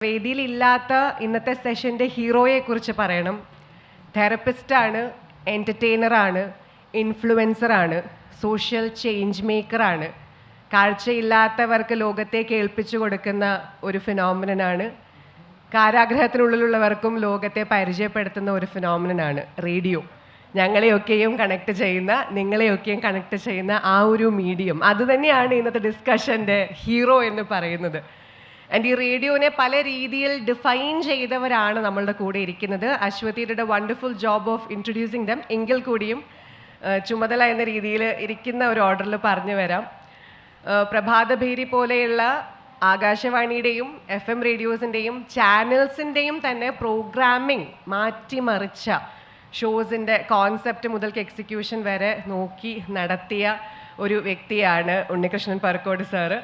വേദിയിലില്ലാത്ത ഇന്നത്തെ സെഷൻ്റെ ഹീറോയെ കുറിച്ച് പറയണം. തെറപ്പിസ്റ്റാണ്, എൻ്റർടൈനറാണ്, ഇൻഫ്ലുവൻസറാണ്, സോഷ്യൽ ചേഞ്ച് മേക്കറാണ്, കാഴ്ചയില്ലാത്തവർക്ക് ലോകത്തെ കേൾപ്പിച്ചു കൊടുക്കുന്ന ഒരു ഫിനോമിനനാണ്, കാരാഗ്രഹത്തിനുള്ളിലുള്ളവർക്കും ലോകത്തെ പരിചയപ്പെടുത്തുന്ന ഒരു ഫിനോമിനനാണ് റേഡിയോ. ഞങ്ങളെയൊക്കെയും കണക്ട് ചെയ്യുന്ന, നിങ്ങളെയൊക്കെയും കണക്ട് ചെയ്യുന്ന ആ ഒരു മീഡിയം, അതുതന്നെയാണ് ഇന്നത്തെ ഡിസ്കഷൻ്റെ ഹീറോ എന്ന് പറയുന്നത്. ആൻഡ് ഈ റേഡിയോനെ പല രീതിയിൽ ഡിഫൈൻ ചെയ്തവരാണ് നമ്മളുടെ കൂടെ ഇരിക്കുന്നത്. അശ്വതിയുടെ wonderful job of introducing them. എങ്കിൽ കൂടിയും ചുമതല എന്ന രീതിയിൽ ഇരിക്കുന്ന ഒരു ഓർഡറിൽ പറഞ്ഞു വരാം. പ്രഭാതഭേരി പോലെയുള്ള ആകാശവാണിയുടെയും FM റേഡിയോസിൻ്റെയും ചാനൽസിൻ്റെയും തന്നെ പ്രോഗ്രാമിംഗ് മാറ്റിമറിച്ച ഷോസിൻ്റെ കോൺസെപ്റ്റ് മുതൽക്ക് എക്സിക്യൂഷൻ വരെ നോക്കി നടത്തിയ ഒരു വ്യക്തിയാണ് Unnikrishnan Parakode sir.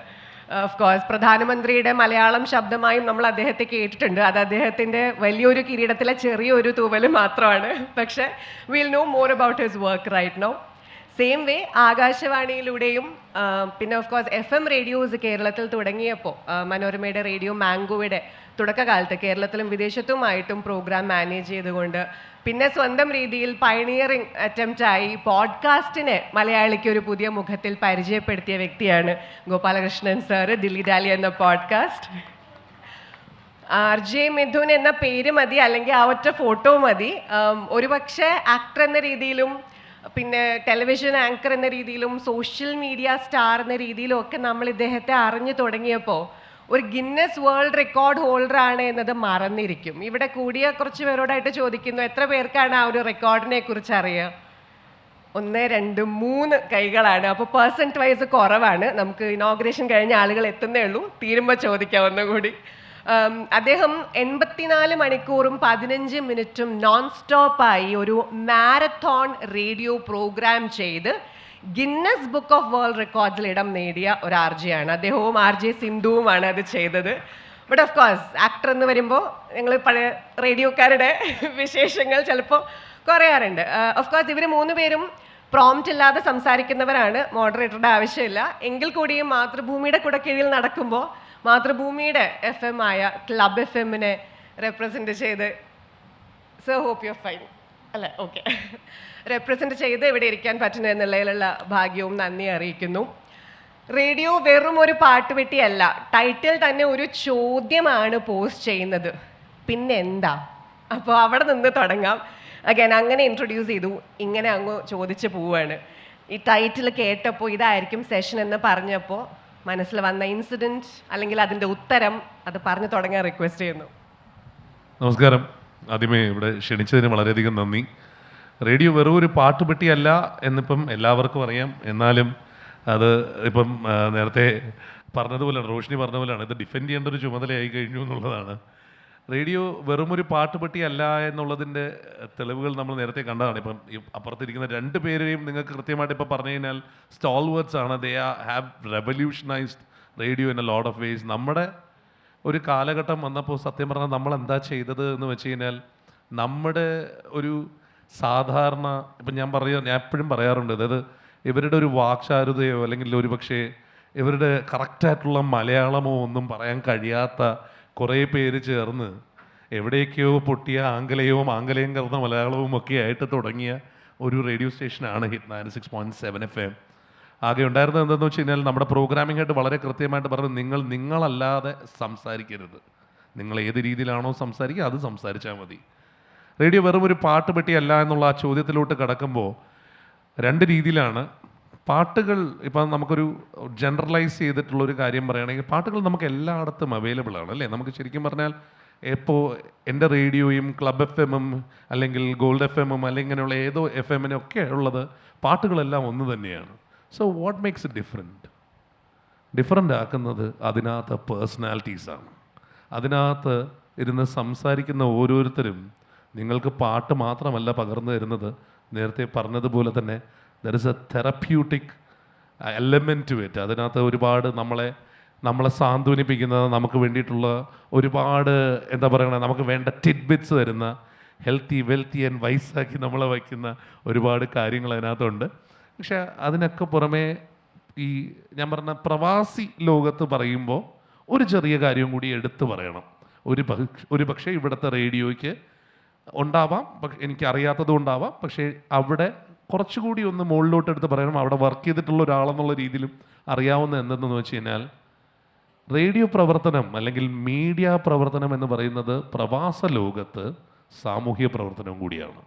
Of course പ്രധാനമന്ത്രിയുടെ മലയാളം ശബ്ദമായും നമ്മൾ അദ്ദേഹത്തെ കേട്ടിട്ടുണ്ട്. അത് അദ്ദേഹത്തിൻ്റെ വലിയൊരു കിരീടത്തിലെ ചെറിയൊരു തൂവൽ മാത്രമാണ്. പക്ഷേ will know more about his work right now. Same way ആകാശവാണിയിലൂടെയും പിന്നെ ഓഫ് കോഴ്സ് FM റേഡിയോസ് കേരളത്തിൽ തുടങ്ങിയപ്പോൾ മനോരമയുടെ റേഡിയോ മാംഗോയുടെ തുടക്കകാലത്ത് കേരളത്തിലും വിദേശത്തുമായിട്ടും പ്രോഗ്രാം മാനേജ് ചെയ്തുകൊണ്ട് പിന്നെ സ്വന്തം രീതിയിൽ പയനിയറിംഗ് അറ്റംപ്റ്റായി പോഡ്കാസ്റ്റിനെ മലയാളിക്ക് ഒരു പുതിയ മുഖത്തിൽ പരിചയപ്പെടുത്തിയ വ്യക്തിയാണ് ഗോപാലകൃഷ്ണൻ സാറ്. ദില്ലി ഡാലി എന്ന പോഡ്കാസ്റ്റ്. RJ മിഥുൻ എന്ന പേര് മതി, അല്ലെങ്കിൽ ആ ഒറ്റ ഫോട്ടോ മതി. ഒരുപക്ഷെ ആക്ടർ എന്ന രീതിയിലും പിന്നെ ടെലിവിഷൻ ആങ്കർ എന്ന രീതിയിലും സോഷ്യൽ മീഡിയ സ്റ്റാർ എന്ന രീതിയിലും ഒക്കെ നമ്മൾ ഇദ്ദേഹത്തെ അറിഞ്ഞു തുടങ്ങിയപ്പോൾ ഒരു ഗിന്നസ് വേൾഡ് റെക്കോർഡ് ഹോൾഡർ ആണ് എന്നത് മറന്നിരിക്കും. ഇവിടെ കൂടിയ കുറച്ച് പേരോടായിട്ട് ചോദിക്കുന്നു, എത്ര പേർക്കാണ് ആ ഒരു റെക്കോർഡിനെ കുറിച്ച് അറിയുക? 1, 2, 3 കൈകളാണ്. അപ്പോൾ പെർസെൻറ്റ് വൈസ് കുറവാണ്. നമുക്ക് ഇനോഗ്രേഷൻ കഴിഞ്ഞ ആളുകൾ എത്തുന്നേ ഉള്ളൂ. തീരുമ്പോൾ ചോദിക്കാം ഒന്നുകൂടി. അദ്ദേഹം 84 മണിക്കൂറും 15 മിനിറ്റും നോൺ സ്റ്റോപ്പായി ഒരു മാരത്തോൺ റേഡിയോ പ്രോഗ്രാം ചെയ്ത് ഗിന്നസ് ബുക്ക് ഓഫ് വേൾഡ് റെക്കോർഡ്സിൽ ഇടം നേടിയ ഒരു RJ ആണ്. അദ്ദേഹവും RJ സിന്ധുവുമാണ് അത് ചെയ്തത്. ബട്ട് ഓഫ് കോഴ്സ് ആക്ടർ എന്ന് വരുമ്പോൾ ഞങ്ങൾ പഴയ റേഡിയോക്കാരുടെ വിശേഷങ്ങൾ ചിലപ്പോൾ കുറയാറുണ്ട്. ഓഫ് കോഴ്സ് ഇവർ 3 പേരും പ്രോംപ്റ്റ് ഇല്ലാതെ സംസാരിക്കുന്നവരാണ്. മോഡറേറ്ററുടെ ആവശ്യമില്ല. എങ്കിൽ കൂടിയും മാതൃഭൂമിയുടെ കൂടെ കീഴിൽ നടക്കുമ്പോൾ മാതൃഭൂമിയുടെ FM ആയ ക്ലബ് FMനെ റെപ്രസെൻറ്റ് ചെയ്ത് സോ ഹോപ്പ് യു ഫൈൻ അല്ലേ? ഓക്കെ. റെപ്രസെൻറ്റ് ചെയ്ത് ഇവിടെ ഇരിക്കാൻ പറ്റുന്നു എന്നുള്ളതിലുള്ള ഭാഗ്യവും നന്ദി അറിയിക്കുന്നു. റേഡിയോ വെറും ഒരു പാട്ടുപെട്ടിയല്ല. ടൈറ്റിൽ തന്നെ ഒരു ചോദ്യമാണ് പോസ്റ്റ് ചെയ്യുന്നത്, പിന്നെ എന്താ? അപ്പോൾ അവിടെ നിന്ന് തുടങ്ങാം. അഗൈൻ അങ്ങനെ ഇൻട്രൊഡ്യൂസ് ചെയ്തു, ഇങ്ങനെ അങ്ങ് ചോദിച്ച് പോവുകയാണ്. ഈ ടൈറ്റിൽ കേട്ടപ്പോൾ ഇതായിരിക്കും സെഷൻ എന്ന് പറഞ്ഞപ്പോൾ മനസ്സിൽ വന്ന ഇൻസിഡൻറ്റ് അല്ലെങ്കിൽ അതിൻ്റെ ഉത്തരം അത് പറഞ്ഞു തുടങ്ങാൻ റിക്വസ്റ്റ് ചെയ്യുന്നു. നമസ്കാരം. ആദ്യമേ ഇവിടെ ക്ഷണിച്ചതിന് വളരെയധികം നന്ദി. റേഡിയോ വെറും ഒരു പാട്ടുപെട്ടിയല്ല എന്നിപ്പം എല്ലാവർക്കും അറിയാം. എന്നാലും അത് ഇപ്പം നേരത്തെ പറഞ്ഞതുപോലെയാണ്, റോഷിനി പറഞ്ഞ പോലെയാണ്, ഇത് ഡിഫെൻഡ് ചെയ്യേണ്ട ഒരു ചുമതലയായി കഴിഞ്ഞു എന്നുള്ളതാണ്. റേഡിയോ വെറും ഒരു പാട്ടുപെട്ടിയല്ല എന്നുള്ളതിൻ്റെ തെളിവുകൾ നമ്മൾ നേരത്തെ കണ്ടതാണ്. ഇപ്പം ഈ അപ്പുറത്തിരിക്കുന്ന 2 പേരെയും നിങ്ങൾക്ക് കൃത്യമായിട്ട് ഇപ്പോൾ പറഞ്ഞു കഴിഞ്ഞാൽ സ്റ്റോൾ വേർഡ്സ് ആണ്. They have revolutionised radio in a lot of ways. നമ്മുടെ ഒരു കാലഘട്ടം വന്നപ്പോൾ സത്യം പറഞ്ഞാൽ നമ്മൾ എന്താ ചെയ്തത് എന്ന് വെച്ച് കഴിഞ്ഞാൽ നമ്മുടെ ഒരു സാധാരണ ഇപ്പം ഞാൻ എപ്പോഴും പറയാറുണ്ട്, അതായത് ഇവരുടെ ഒരു വാക്ചാരുതയോ അല്ലെങ്കിൽ ഒരു പക്ഷേ ഇവരുടെ കറക്റ്റായിട്ടുള്ള മലയാളമോ ഒന്നും പറയാൻ കഴിയാത്ത കുറേ പേര് ചേർന്ന് എവിടേക്കോ പൊട്ടിയ ആംഗലേയം കലർന്ന മലയാളവും ഒക്കെ ആയിട്ട് തുടങ്ങിയ ഒരു റേഡിയോ സ്റ്റേഷനാണ് ഹിറ്റ് 96.7 FM. ആകെ ഉണ്ടായിരുന്നത് എന്താണെന്ന് വെച്ച് കഴിഞ്ഞാൽ നമ്മുടെ പ്രോഗ്രാമിംഗ് ആയിട്ട് വളരെ കൃത്യമായിട്ട് പറഞ്ഞ് നിങ്ങളല്ലാതെ സംസാരിക്കരുത്. നിങ്ങൾ ഏത് രീതിയിലാണോ സംസാരിക്കുക അത് സംസാരിച്ചാൽ മതി. റേഡിയോ വെറും ഒരു പാട്ട് പെട്ടിയല്ല എന്നുള്ള ആ ചോദ്യത്തിലോട്ട് കടക്കുമ്പോൾ 2 രീതിയിലാണ് പാട്ടുകൾ. ഇപ്പം നമുക്കൊരു ജനറലൈസ് ചെയ്തിട്ടുള്ളൊരു കാര്യം പറയുകയാണെങ്കിൽ പാട്ടുകൾ നമുക്ക് എല്ലായിടത്തും അവൈലബിൾ ആണ് അല്ലേ? നമുക്ക് ശരിക്കും പറഞ്ഞാൽ ഇപ്പോൾ എൻ്റെ റേഡിയോയും ക്ലബ് FM അല്ലെങ്കിൽ ഗോൾഡ് FM അല്ലെങ്കിൽ ഇങ്ങനെയുള്ള ഏതോ FMനൊക്കെ ഉള്ളത് പാട്ടുകളെല്ലാം ഒന്ന് തന്നെയാണ്. So what makes it different ആക്കുന്നത് അതിനകത്ത് പേഴ്സണാലിറ്റീസാണ്. അതിനകത്ത് ഇരുന്ന് സംസാരിക്കുന്ന ഓരോരുത്തരും നിങ്ങൾക്ക് പാട്ട് മാത്രമല്ല പകർന്നു തരുന്നത്. നേരത്തെ പറഞ്ഞതുപോലെ തന്നെ there is a therapeutic element to it. അതിനകത്ത് ഒരുപാട് നമ്മളെ സാന്ത്വനിപ്പിക്കുന്ന, നമുക്ക് വേണ്ടിയിട്ടുള്ള ഒരുപാട് എന്താ പറയുക, നമുക്ക് വേണ്ട ടിഡ്ബിറ്റ്സ് തരുന്ന, വെൽത്തി ആൻഡ് വൈസാക്കി നമ്മളെ വയ്ക്കുന്ന ഒരുപാട് കാര്യങ്ങൾ അതിനകത്തുണ്ട്. പക്ഷേ അതിനൊക്കെ പുറമേ ഈ ഞാൻ പറഞ്ഞ പ്രവാസി ലോകത്ത് പറയുമ്പോൾ ഒരു ചെറിയ കാര്യം കൂടി എടുത്തു പറയണം. ഒരു പക്ഷേ ഇവിടുത്തെ റേഡിയോയ്ക്ക് ഉണ്ടാവാം, പക്ഷെ എനിക്കറിയാത്തത് കൊണ്ടാവാം, പക്ഷേ അവിടെ കുറച്ചുകൂടി ഒന്ന് മുകളിലോട്ട് എടുത്ത് പറയണം. അവിടെ വർക്ക് ചെയ്തിട്ടുള്ള ഒരാളെന്നുള്ള രീതിയിലും അറിയാവുന്ന എന്തെന്ന് വെച്ച് കഴിഞ്ഞാൽ, റേഡിയോ പ്രവർത്തനം അല്ലെങ്കിൽ മീഡിയ പ്രവർത്തനം എന്ന് പറയുന്നത് പ്രവാസ ലോകത്ത് സാമൂഹ്യ പ്രവർത്തനവും കൂടിയാണ്.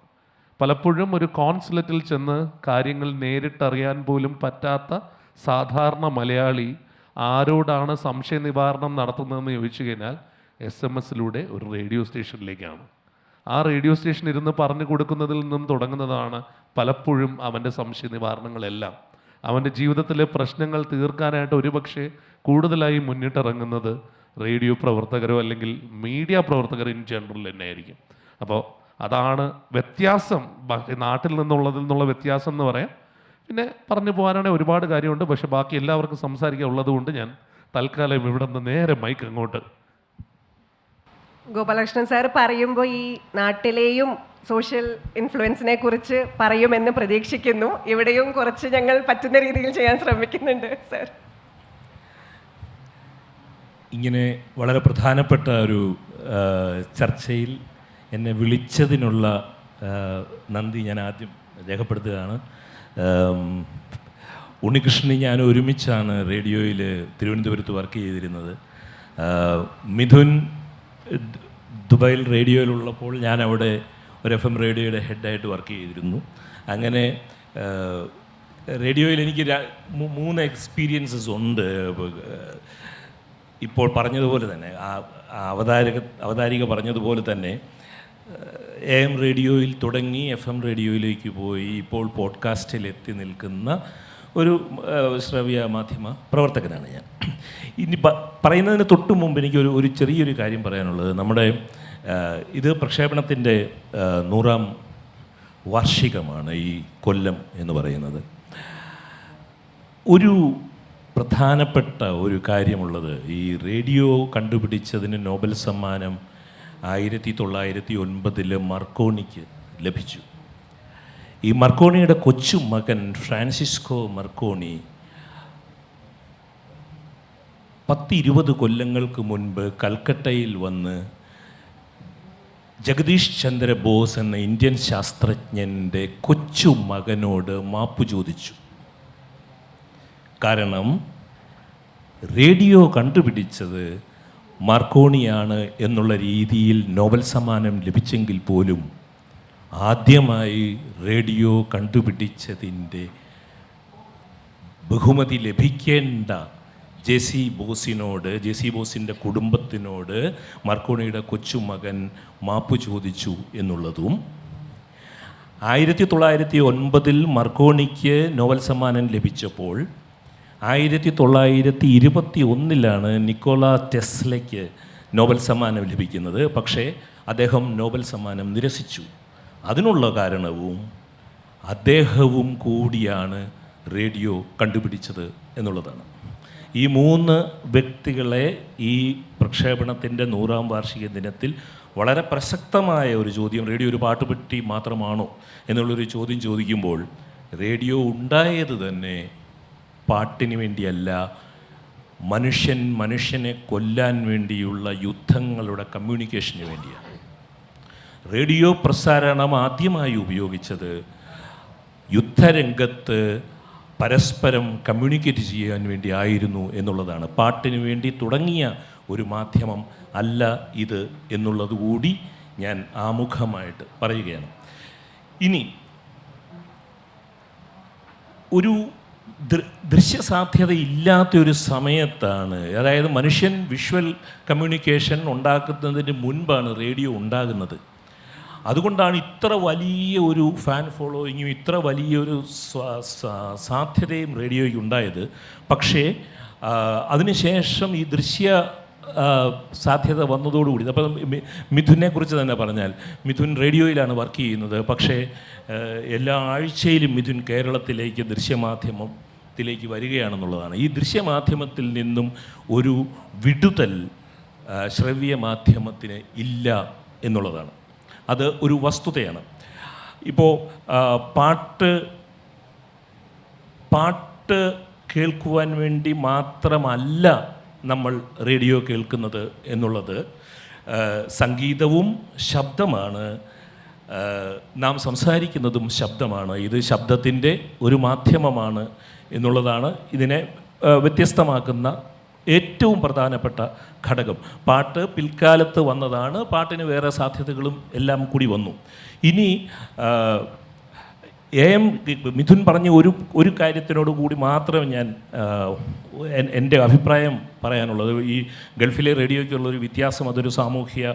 പലപ്പോഴും ഒരു കോൺസുലേറ്റിൽ ചെന്ന് കാര്യങ്ങൾ നേരിട്ടറിയാൻ പോലും പറ്റാത്ത സാധാരണ മലയാളി ആരോടാണ് സംശയ നിവാരണം നടത്തുന്നതെന്ന് ചോദിച്ചു കഴിഞ്ഞാൽ SMS-ലൂടെ ഒരു റേഡിയോ സ്റ്റേഷനിലേക്കാണ്. ആ റേഡിയോ സ്റ്റേഷൻ ഇരുന്ന് പറഞ്ഞു കൊടുക്കുന്നതിൽ നിന്നും തുടങ്ങുന്നതാണ് പലപ്പോഴും അവൻ്റെ സംശയ നിവാരണങ്ങളെല്ലാം. അവൻ്റെ ജീവിതത്തിലെ പ്രശ്നങ്ങൾ തീർക്കാനായിട്ട് ഒരുപക്ഷെ കൂടുതലായി മുന്നിട്ടിറങ്ങുന്നത് റേഡിയോ പ്രവർത്തകരോ അല്ലെങ്കിൽ മീഡിയ പ്രവർത്തകർ ഇൻ ജനറൽ തന്നെ ആയിരിക്കും. അപ്പോൾ അതാണ് വ്യത്യാസം, നാട്ടിൽ നിന്നുള്ള വ്യത്യാസം എന്ന് പറയാം. പിന്നെ പറഞ്ഞു പോകാനാണെങ്കിൽ ഒരുപാട് കാര്യമുണ്ട്, പക്ഷെ ബാക്കി എല്ലാവർക്കും സംസാരിക്കാൻ ഉള്ളത് കൊണ്ട് ഞാൻ തൽക്കാലം ഇവിടെ നിന്ന് നേരെ മൈക്ക് അങ്ങോട്ട്. ഗോപാലകൃഷ്ണൻ സാർ പറയുമ്പോൾ ഈ നാട്ടിലെയും സോഷ്യൽ ഇൻഫ്ലുവൻസിനെ കുറിച്ച് പറയുമെന്ന് പ്രതീക്ഷിക്കുന്നു. ഇവിടെയും കുറച്ച് ഞങ്ങൾ പറ്റുന്ന രീതിയിൽ ചെയ്യാൻ ശ്രമിക്കുന്നുണ്ട് സാർ. ഇങ്ങനെ വളരെ പ്രധാനപ്പെട്ട ഒരു ചർച്ചയിൽ എന്നെ വിളിച്ചതിനുള്ള നന്ദി ഞാൻ ആദ്യം രേഖപ്പെടുത്തുകയാണ്. ഉണ്ണികൃഷ്ണൻ ഞാൻ ഒരുമിച്ചാണ് റേഡിയോയിൽ തിരുവനന്തപുരത്ത് വർക്ക് ചെയ്തിരുന്നത്. മിഥുൻ ദുബായിൽ റേഡിയോയിലുള്ളപ്പോൾ ഞാൻ അവിടെ ഒരു FM റേഡിയോയുടെ ഹെഡായിട്ട് വർക്ക് ചെയ്തിരുന്നു. അങ്ങനെ റേഡിയോയിൽ എനിക്ക് 3 എക്സ്പീരിയൻസസ് ഉണ്ട്. ഇപ്പോൾ പറഞ്ഞതുപോലെ തന്നെ അവതാരിക പറഞ്ഞതുപോലെ തന്നെ AM റേഡിയോയിൽ തുടങ്ങി FM റേഡിയോയിലേക്ക് പോയി ഇപ്പോൾ പോഡ്കാസ്റ്റിൽ എത്തി നിൽക്കുന്ന ഒരു ശ്രവ്യ മാധ്യമ പ്രവർത്തകനാണ് ഞാൻ. ഇനി പറയുന്നതിന് തൊട്ട് മുമ്പ് എനിക്ക് ഒരു ചെറിയൊരു കാര്യം പറയാനുള്ളത്. നമ്മുടെ ഇത് പ്രക്ഷേപണത്തിൻ്റെ 100ാം വാർഷികമാണ് ഈ കൊല്ലം എന്ന് പറയുന്നത്. ഒരു പ്രധാനപ്പെട്ട ഒരു കാര്യമുള്ളത്, ഈ റേഡിയോ കണ്ടുപിടിച്ചതിന് നോബൽ സമ്മാനം 1909 മർക്കോണിക്ക് ലഭിച്ചു. ഈ മർക്കോണിയുടെ കൊച്ചു മകൻ ഫ്രാൻസിസ്കോ മർക്കോണി 10-20 കൊല്ലങ്ങൾക്ക് മുൻപ് കൽക്കട്ടയിൽ വന്ന് ജഗദീഷ് ചന്ദ്ര ബോസ് എന്ന ഇന്ത്യൻ ശാസ്ത്രജ്ഞൻ്റെ കൊച്ചു മകനോട് മാപ്പ് ചോദിച്ചു. കാരണം റേഡിയോ കണ്ടുപിടിച്ചത് മാർക്കോണിയാണ് എന്നുള്ള രീതിയിൽ നോബൽ സമ്മാനം ലഭിച്ചെങ്കിൽ പോലും ആദ്യമായി റേഡിയോ കണ്ടുപിടിച്ചതിൻ്റെ ബഹുമതി ലഭിക്കേണ്ട ജെ.സി. ബോസിൻ്റെ കുടുംബത്തിനോട് മാർക്കോണിയുടെ കൊച്ചുമകൻ മാപ്പ് ചോദിച്ചു എന്നുള്ളതും, 1909 മാർക്കോണിക്ക് നോബൽ സമ്മാനം ലഭിച്ചപ്പോൾ 1921 നിക്കോള ടെസ്ലയ്ക്ക് നോബൽ സമ്മാനം ലഭിക്കുന്നത്. പക്ഷേ അദ്ദേഹം നോബൽ സമ്മാനം നിരസിച്ചു. അതിനുള്ള കാരണവും അദ്ദേഹവും കൂടിയാണ് റേഡിയോ കണ്ടുപിടിച്ചത് എന്നുള്ളതാണ്. ഈ 3 വ്യക്തികളെ ഈ പ്രക്ഷേപണത്തിൻ്റെ 100ാം വാർഷിക ദിനത്തിൽ വളരെ പ്രസക്തമായ ഒരു ചോദ്യം, റേഡിയോ ഒരു പാട്ടുപെട്ടി മാത്രമാണോ എന്നുള്ളൊരു ചോദ്യം ചോദിക്കുമ്പോൾ, റേഡിയോ ഉണ്ടായത് തന്നെ പാട്ടിന് വേണ്ടിയല്ല, മനുഷ്യനെ കൊല്ലാൻ വേണ്ടിയുള്ള യുദ്ധങ്ങളുടെ കമ്മ്യൂണിക്കേഷന് വേണ്ടിയാണ്. റേഡിയോ പ്രസാരണം ആദ്യമായി ഉപയോഗിച്ചത് യുദ്ധരംഗത്ത് പരസ്പരം കമ്മ്യൂണിക്കേറ്റ് ചെയ്യാൻ വേണ്ടി ആയിരുന്നു എന്നുള്ളതാണ്. പാട്ടിന് വേണ്ടി തുടങ്ങിയ ഒരു മാധ്യമം അല്ല ഇത് എന്നുള്ളത് കൂടി ഞാൻ ആമുഖമായിട്ട് പറയുകയാണ്. ഇനി ഒരു ദൃശ്യസാധ്യതയില്ലാത്തൊരു സമയത്താണ്, അതായത് മനുഷ്യൻ വിഷ്വൽ കമ്മ്യൂണിക്കേഷൻ ഉണ്ടാക്കുന്നതിന് മുൻപാണ് റേഡിയോ ഉണ്ടാകുന്നത്. അതുകൊണ്ടാണ് ഇത്ര വലിയ ഒരു ഫാൻ ഫോളോയിങ്ങും ഇത്ര വലിയൊരു സാധ്യതയും റേഡിയോയ്ക്ക് ഉണ്ടായത്. പക്ഷേ അതിനുശേഷം ഈ ദൃശ്യ സാധ്യത വന്നതോടുകൂടി, അപ്പോൾ മിഥുനെ കുറിച്ച് തന്നെ പറഞ്ഞാൽ, മിഥുൻ റേഡിയോയിലാണ് വർക്ക് ചെയ്യുന്നത്. പക്ഷേ എല്ലാ ആഴ്ചയിലും മിഥുൻ കേരളത്തിലേക്ക് ദൃശ്യമാധ്യമത്തിലേക്ക് വരികയാണെന്നുള്ളതാണ്. ഈ ദൃശ്യമാധ്യമത്തിൽ നിന്നും ഒരു വിടുതൽ ശ്രവ്യ മാധ്യമത്തിന് ഇല്ല എന്നുള്ളതാണ്. അത് ഒരു വസ്തുതയാണ്. ഇപ്പോൾ പാട്ട് കേൾക്കുവാൻ വേണ്ടി മാത്രമല്ല നമ്മൾ റേഡിയോ കേൾക്കുന്നത് എന്നുള്ളത്. സംഗീതവും ശബ്ദമാണ്, നാം സംസാരിക്കുന്നതും ശബ്ദമാണ്. ഇത് ശബ്ദത്തിൻ്റെ ഒരു മാധ്യമമാണ് എന്നുള്ളതാണ് ഇതിനെ വ്യത്യസ്തമാക്കുന്ന ഏറ്റവും പ്രധാനപ്പെട്ട ഘടകം. പാട്ട് പിൽക്കാലത്ത് വന്നതാണ്, പാട്ടിന് വേറെ സാധ്യതകളും എല്ലാം കൂടി വന്നു. ഇനി മിഥുൻ പറഞ്ഞ ഒരു കാര്യത്തിനോട് കൂടി മാത്രമേ ഞാൻ എൻ്റെ അഭിപ്രായം പറയാനുള്ളത്. ഈ ഗൾഫിലെ റേഡിയോയ്ക്കുള്ളൊരു വ്യത്യാസം, അതൊരു സാമൂഹ്യ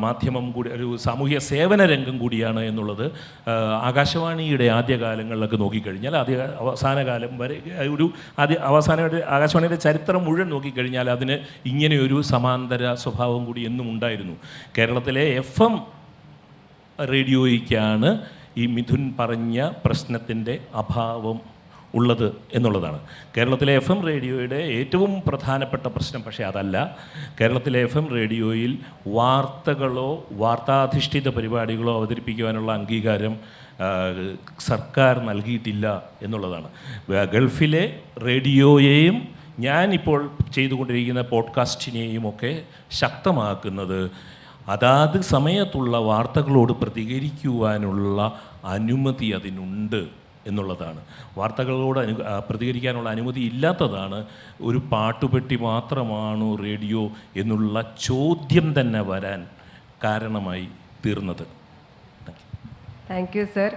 മാധ്യമം കൂടി, ഒരു സാമൂഹ്യ സേവന രംഗം കൂടിയാണ് എന്നുള്ളത്. ആകാശവാണിയുടെ ആദ്യകാലങ്ങളിലൊക്കെ നോക്കിക്കഴിഞ്ഞാൽ അവസാന കാലം വരെ ആകാശവാണിയുടെ ചരിത്രം മുഴുവൻ നോക്കിക്കഴിഞ്ഞാൽ അതിന് ഇങ്ങനെയൊരു സമാന്തര സ്വഭാവം കൂടി എന്നും ഉണ്ടായിരുന്നു. കേരളത്തിലെ FM റേഡിയോയ്ക്കാണ് ഈ മിഥുൻ പറഞ്ഞ പ്രശ്നത്തിൻ്റെ അഭാവം ഉള്ളത് എന്നുള്ളതാണ്. കേരളത്തിലെ FM റേഡിയോയുടെ ഏറ്റവും പ്രധാനപ്പെട്ട പ്രശ്നം പക്ഷേ അതല്ല. കേരളത്തിലെ FM റേഡിയോയിൽ വാർത്തകളോ വാർത്താധിഷ്ഠിത പരിപാടികളോ അവതരിപ്പിക്കുവാനുള്ള അംഗീകാരം സർക്കാർ നൽകിയിട്ടില്ല എന്നുള്ളതാണ്. ഗൾഫിലെ റേഡിയോയെയും ഞാനിപ്പോൾ ചെയ്തുകൊണ്ടിരിക്കുന്ന പോഡ്കാസ്റ്റിനെയും ഒക്കെ ശക്തമാക്കുന്നത് അതാത് സമയത്തുള്ള വാർത്തകളോട് പ്രതികരിക്കുവാനുള്ള അനുമതി അതിനുണ്ട് എന്നുള്ളതാണ്. വാർത്തകളോട് പ്രതികരിക്കാനുള്ള അനുമതി ഇല്ലാത്തതാണ് ഒരു പാട്ടുപെട്ടി മാത്രമാണോ റേഡിയോ എന്നുള്ള ചോദ്യം തന്നെ വരാൻ കാരണമായി തീർന്നത്. Thank you sir.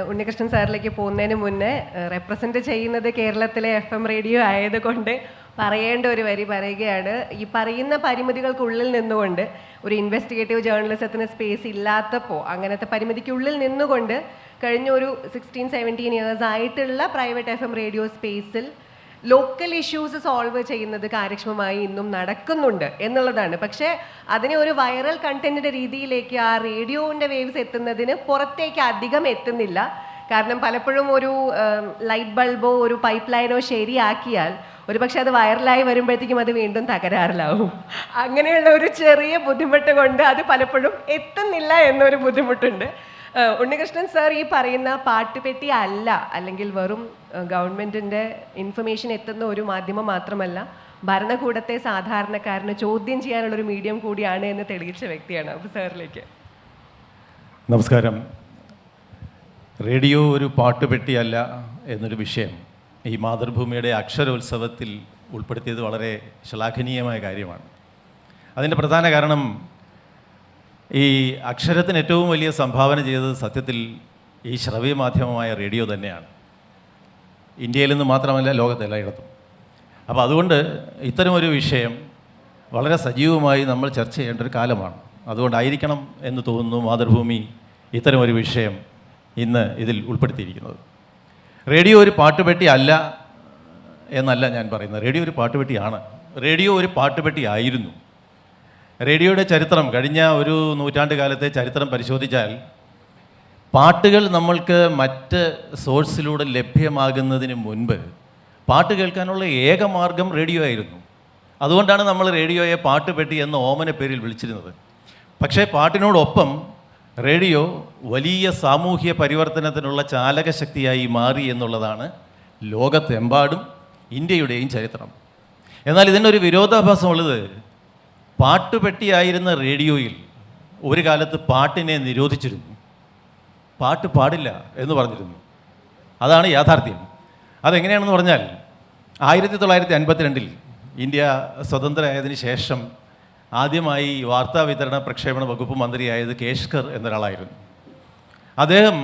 ഉണ്ണികൃഷ്ണൻ സാറിലേക്ക് പോകുന്നതിന് മുന്നേ റെപ്രസെൻ്റ് ചെയ്യുന്നത് കേരളത്തിലെ FM റേഡിയോ ആയതുകൊണ്ട് പറയേണ്ട ഒരു വരി പറയുകയാണ്. ഈ പറയുന്ന പരിമിതികൾക്കുള്ളിൽ നിന്നുകൊണ്ട്, ഒരു ഇൻവെസ്റ്റിഗേറ്റീവ് ജേർണലിസത്തിന് സ്പേസ് ഇല്ലാത്തപ്പോൾ അങ്ങനത്തെ പരിമിതിക്കുള്ളിൽ നിന്നുകൊണ്ട് കഴിഞ്ഞ ഒരു 16-17 ഇയേഴ്സ് ആയിട്ടുള്ള പ്രൈവറ്റ് FM റേഡിയോ സ്പേസിൽ ലോക്കൽ ഇഷ്യൂസ് സോൾവ് ചെയ്യുന്നത് കാര്യക്ഷമമായി ഇന്നും നടക്കുന്നുണ്ട് എന്നുള്ളതാണ്. പക്ഷേ അതിനെ ഒരു വൈറൽ കണ്ടന്റിൻ്റെ രീതിയിലേക്ക് ആ റേഡിയോൻ്റെ വേവ്സ് എത്തുന്നതിന് പുറത്തേക്ക് അധികം എത്തുന്നില്ല. കാരണം പലപ്പോഴും ഒരു ലൈറ്റ് ബൾബോ ഒരു പൈപ്പ് ലൈനോ ശരിയാക്കിയാൽ ഒരു പക്ഷെ അത് വൈറലായി വരുമ്പോഴത്തേക്കും അത് വീണ്ടും തകരാറിലാവും. അങ്ങനെയുള്ള ഒരു ചെറിയ ബുദ്ധിമുട്ട് കൊണ്ട് അത് പലപ്പോഴും എത്തുന്നില്ല എന്നൊരു ബുദ്ധിമുട്ടുണ്ട്. ഉണ്ണികൃഷ്ണൻ സാർ ഈ പറയുന്ന പാട്ടുപെട്ടി അല്ല, അല്ലെങ്കിൽ വെറും ഗവൺമെൻറ്റിൻ്റെ ഇൻഫർമേഷൻ എത്തുന്ന ഒരു മാധ്യമം മാത്രമല്ല, ഭരണകൂടത്തെ സാധാരണക്കാരന് ചോദ്യം ചെയ്യാനുള്ളൊരു മീഡിയം കൂടിയാണ് എന്ന് തെളിയിച്ച വ്യക്തിയാണ്. അപ്പോൾ സാറിലേക്ക്. നമസ്കാരം. റേഡിയോ ഒരു പാട്ടുപെട്ടിയല്ല എന്നൊരു വിഷയം ഈ മാതൃഭൂമിയുടെ അക്ഷരോത്സവത്തിൽ ഉൾപ്പെടുത്തിയത് വളരെ ശ്ലാഘനീയമായ കാര്യമാണ്. അതിൻ്റെ പ്രധാന കാരണം ഈ അക്ഷരത്തിന് ഏറ്റവും വലിയ സംഭാവന ചെയ്തത് സത്യത്തിൽ ഈ ശ്രവ്യമാധ്യമമായ റേഡിയോ തന്നെയാണ്, ഇന്ത്യയിൽ നിന്ന് മാത്രമല്ല ലോകത്തെല്ലായിടത്തും. അപ്പോൾ അതുകൊണ്ട് ഇത്തരമൊരു വിഷയം വളരെ സജീവമായി നമ്മൾ ചർച്ച ചെയ്യേണ്ട ഒരു കാലമാണ്. അതുകൊണ്ടായിരിക്കണം എന്ന് തോന്നുന്നു മാതൃഭൂമി ഇത്തരമൊരു വിഷയം ഇന്ന് ഇതിൽ ഉൾപ്പെടുത്തിയിരിക്കുന്നത്. റേഡിയോ ഒരു പാട്ടുപെട്ടി അല്ല എന്നല്ല ഞാൻ പറയുന്നത്. റേഡിയോ ഒരു പാട്ടുപെട്ടിയാണ്. റേഡിയോ ഒരു പാട്ടുപെട്ടി ആയിരുന്നു. റേഡിയോയുടെ ചരിത്രം, കഴിഞ്ഞ ഒരു നൂറ്റാണ്ട് കാലത്തെ ചരിത്രം പരിശോധിച്ചാൽ പാട്ടുകൾ നമ്മൾക്ക് മറ്റ് സോഴ്സിലൂടെ ലഭ്യമാകുന്നതിന് മുൻപ് പാട്ട് കേൾക്കാനുള്ള ഏക മാർഗം റേഡിയോ ആയിരുന്നു. അതുകൊണ്ടാണ് നമ്മൾ റേഡിയോയെ പാട്ടുപെട്ടി എന്ന ഓമന പേരിൽ വിളിച്ചിരുന്നത്. പക്ഷേ പാട്ടിനോടൊപ്പം റേഡിയോ വലിയ സാമൂഹ്യ പരിവർത്തനത്തിനുള്ള ചാലകശക്തിയായി മാറി എന്നുള്ളതാണ് ലോകത്തെമ്പാടും ഇന്ത്യയുടെയും ചരിത്രം. എന്നാൽ ഇതിനൊരു വിരോധാഭാസമുള്ളത്, പാട്ടുപെട്ടിയായിരുന്ന റേഡിയോയിൽ ഒരു കാലത്ത് പാട്ടിനെ നിരോധിച്ചിരുന്നു. പാട്ട് പാടില്ല എന്ന് പറഞ്ഞിരുന്നു. അതാണ് യാഥാർത്ഥ്യം. അതെങ്ങനെയാണെന്ന് പറഞ്ഞാൽ 1952 ഇന്ത്യ സ്വതന്ത്രമായതിന് ശേഷം ആദ്യമായി വാർത്താ വിതരണ പ്രക്ഷേപണ വകുപ്പ് മന്ത്രിയായത് കേഷ്കർ എന്നൊരാളായിരുന്നു. അദ്ദേഹം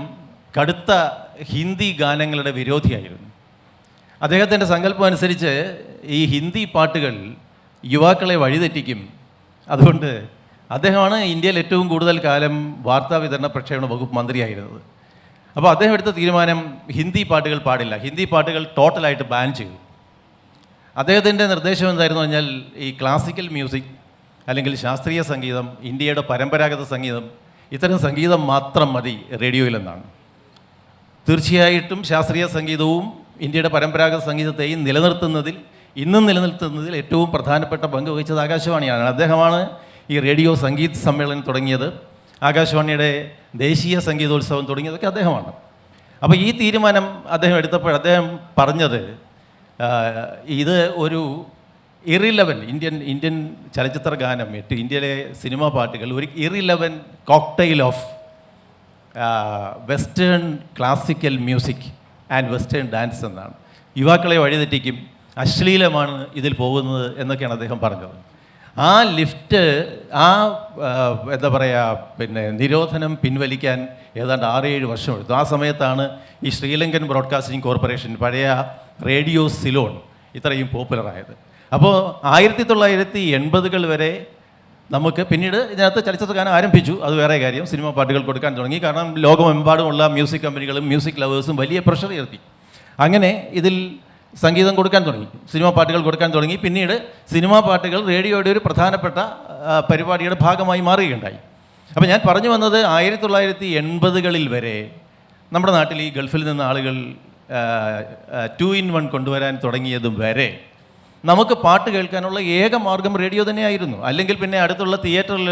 കടുത്ത ഹിന്ദി ഗാനങ്ങളുടെ വിരോധിയായിരുന്നു. അദ്ദേഹത്തിൻ്റെ സങ്കല്പം അനുസരിച്ച് ഈ ഹിന്ദി പാട്ടുകൾ യുവാക്കളെ വഴിതെറ്റിക്കും. അതുകൊണ്ട് അദ്ദേഹമാണ് ഇന്ത്യയിൽ ഏറ്റവും കൂടുതൽ കാലം വാർത്താ വിതരണ പ്രക്ഷേപണ വകുപ്പ് മന്ത്രിയായിരുന്നത്. അപ്പോൾ അദ്ദേഹം എടുത്ത തീരുമാനം ഹിന്ദി പാട്ടുകൾ പാടില്ല, ഹിന്ദി പാട്ടുകൾ ടോട്ടലായിട്ട് ബാൻ ചെയ്തു. അദ്ദേഹത്തിൻ്റെ നിർദ്ദേശം എന്തായിരുന്നു പറഞ്ഞാൽ ഈ ക്ലാസിക്കൽ മ്യൂസിക് അല്ലെങ്കിൽ ശാസ്ത്രീയ സംഗീതം, ഇന്ത്യയുടെ പരമ്പരാഗത സംഗീതം, ഇത്തരം സംഗീതം മാത്രം മതി റേഡിയോയിലെന്നാണ്. തീർച്ചയായിട്ടും ശാസ്ത്രീയ സംഗീതവും ഇന്ത്യയുടെ പരമ്പരാഗത സംഗീതത്തെയും ഇന്നും നിലനിർത്തുന്നതിൽ ഏറ്റവും പ്രധാനപ്പെട്ട പങ്ക് വഹിച്ചത് ആകാശവാണിയാണ്. അദ്ദേഹമാണ് ഈ റേഡിയോ സംഗീത് സമ്മേളനം തുടങ്ങിയത്, ആകാശവാണിയുടെ ദേശീയ സംഗീതോത്സവം തുടങ്ങിയതൊക്കെ അദ്ദേഹമാണ്. അപ്പോൾ ഈ തീരുമാനം അദ്ദേഹം എടുത്തപ്പോൾ അദ്ദേഹം പറഞ്ഞത് ഇത് ഒരു ഇറിലവൻ ഇന്ത്യൻ ചലച്ചിത്ര ഗാനം ഇന്ത്യയിലെ സിനിമാ പാട്ടുകൾ ഒരു irrelevant cocktail of western classical music and western dance എന്നാണ്. യുവാക്കളെ വഴിതെറ്റിക്കും, അശ്ലീലമാണ് ഇതിൽ പോകുന്നത് എന്നൊക്കെയാണ് അദ്ദേഹം പറഞ്ഞത്. ആ ലിഫ്റ്റ് എന്താ പറയുക നിരോധനം പിൻവലിക്കാൻ ഏതാണ്ട് 6-7 വർഷം എടുത്തു. ആ സമയത്താണ് ഈ ശ്രീലങ്കൻ ബ്രോഡ്കാസ്റ്റിംഗ് കോർപ്പറേഷൻ പഴയ റേഡിയോ സിലോൺ ഇത്രയും പോപ്പുലറായത്. അപ്പോൾ 1980-കൾ വരെ നമുക്ക് പിന്നീട് ഇതിനകത്ത് ചലച്ചിത്ര ഗാനം ആരംഭിച്ചു, അത് വേറെ കാര്യം. സിനിമ പാട്ടുകൾ കൊടുക്കാൻ തുടങ്ങി, കാരണം ലോകമെമ്പാടുമുള്ള മ്യൂസിക് കമ്പനികളും മ്യൂസിക് ലവേഴ്സും വലിയ പ്രഷർ ഉയർത്തി. അങ്ങനെ ഇതിൽ സംഗീതം കൊടുക്കാൻ തുടങ്ങി, സിനിമാ പാട്ടുകൾ കൊടുക്കാൻ തുടങ്ങി. പിന്നീട് സിനിമാ പാട്ടുകൾ റേഡിയോയുടെ ഒരു പ്രധാനപ്പെട്ട പരിപാടിയുടെ ഭാഗമായി മാറുകയുണ്ടായി. അപ്പോൾ ഞാൻ പറഞ്ഞു വന്നത് 1980-കളിൽ വരെ നമ്മുടെ നാട്ടിൽ ഈ ഗൾഫിൽ നിന്ന് ആളുകൾ 2-in-1 കൊണ്ടുവരാൻ തുടങ്ങിയതും വരെ നമുക്ക് പാട്ട് കേൾക്കാനുള്ള ഏക മാർഗം റേഡിയോ തന്നെയായിരുന്നു. അല്ലെങ്കിൽ പിന്നെ അടുത്തുള്ള തിയേറ്ററിൽ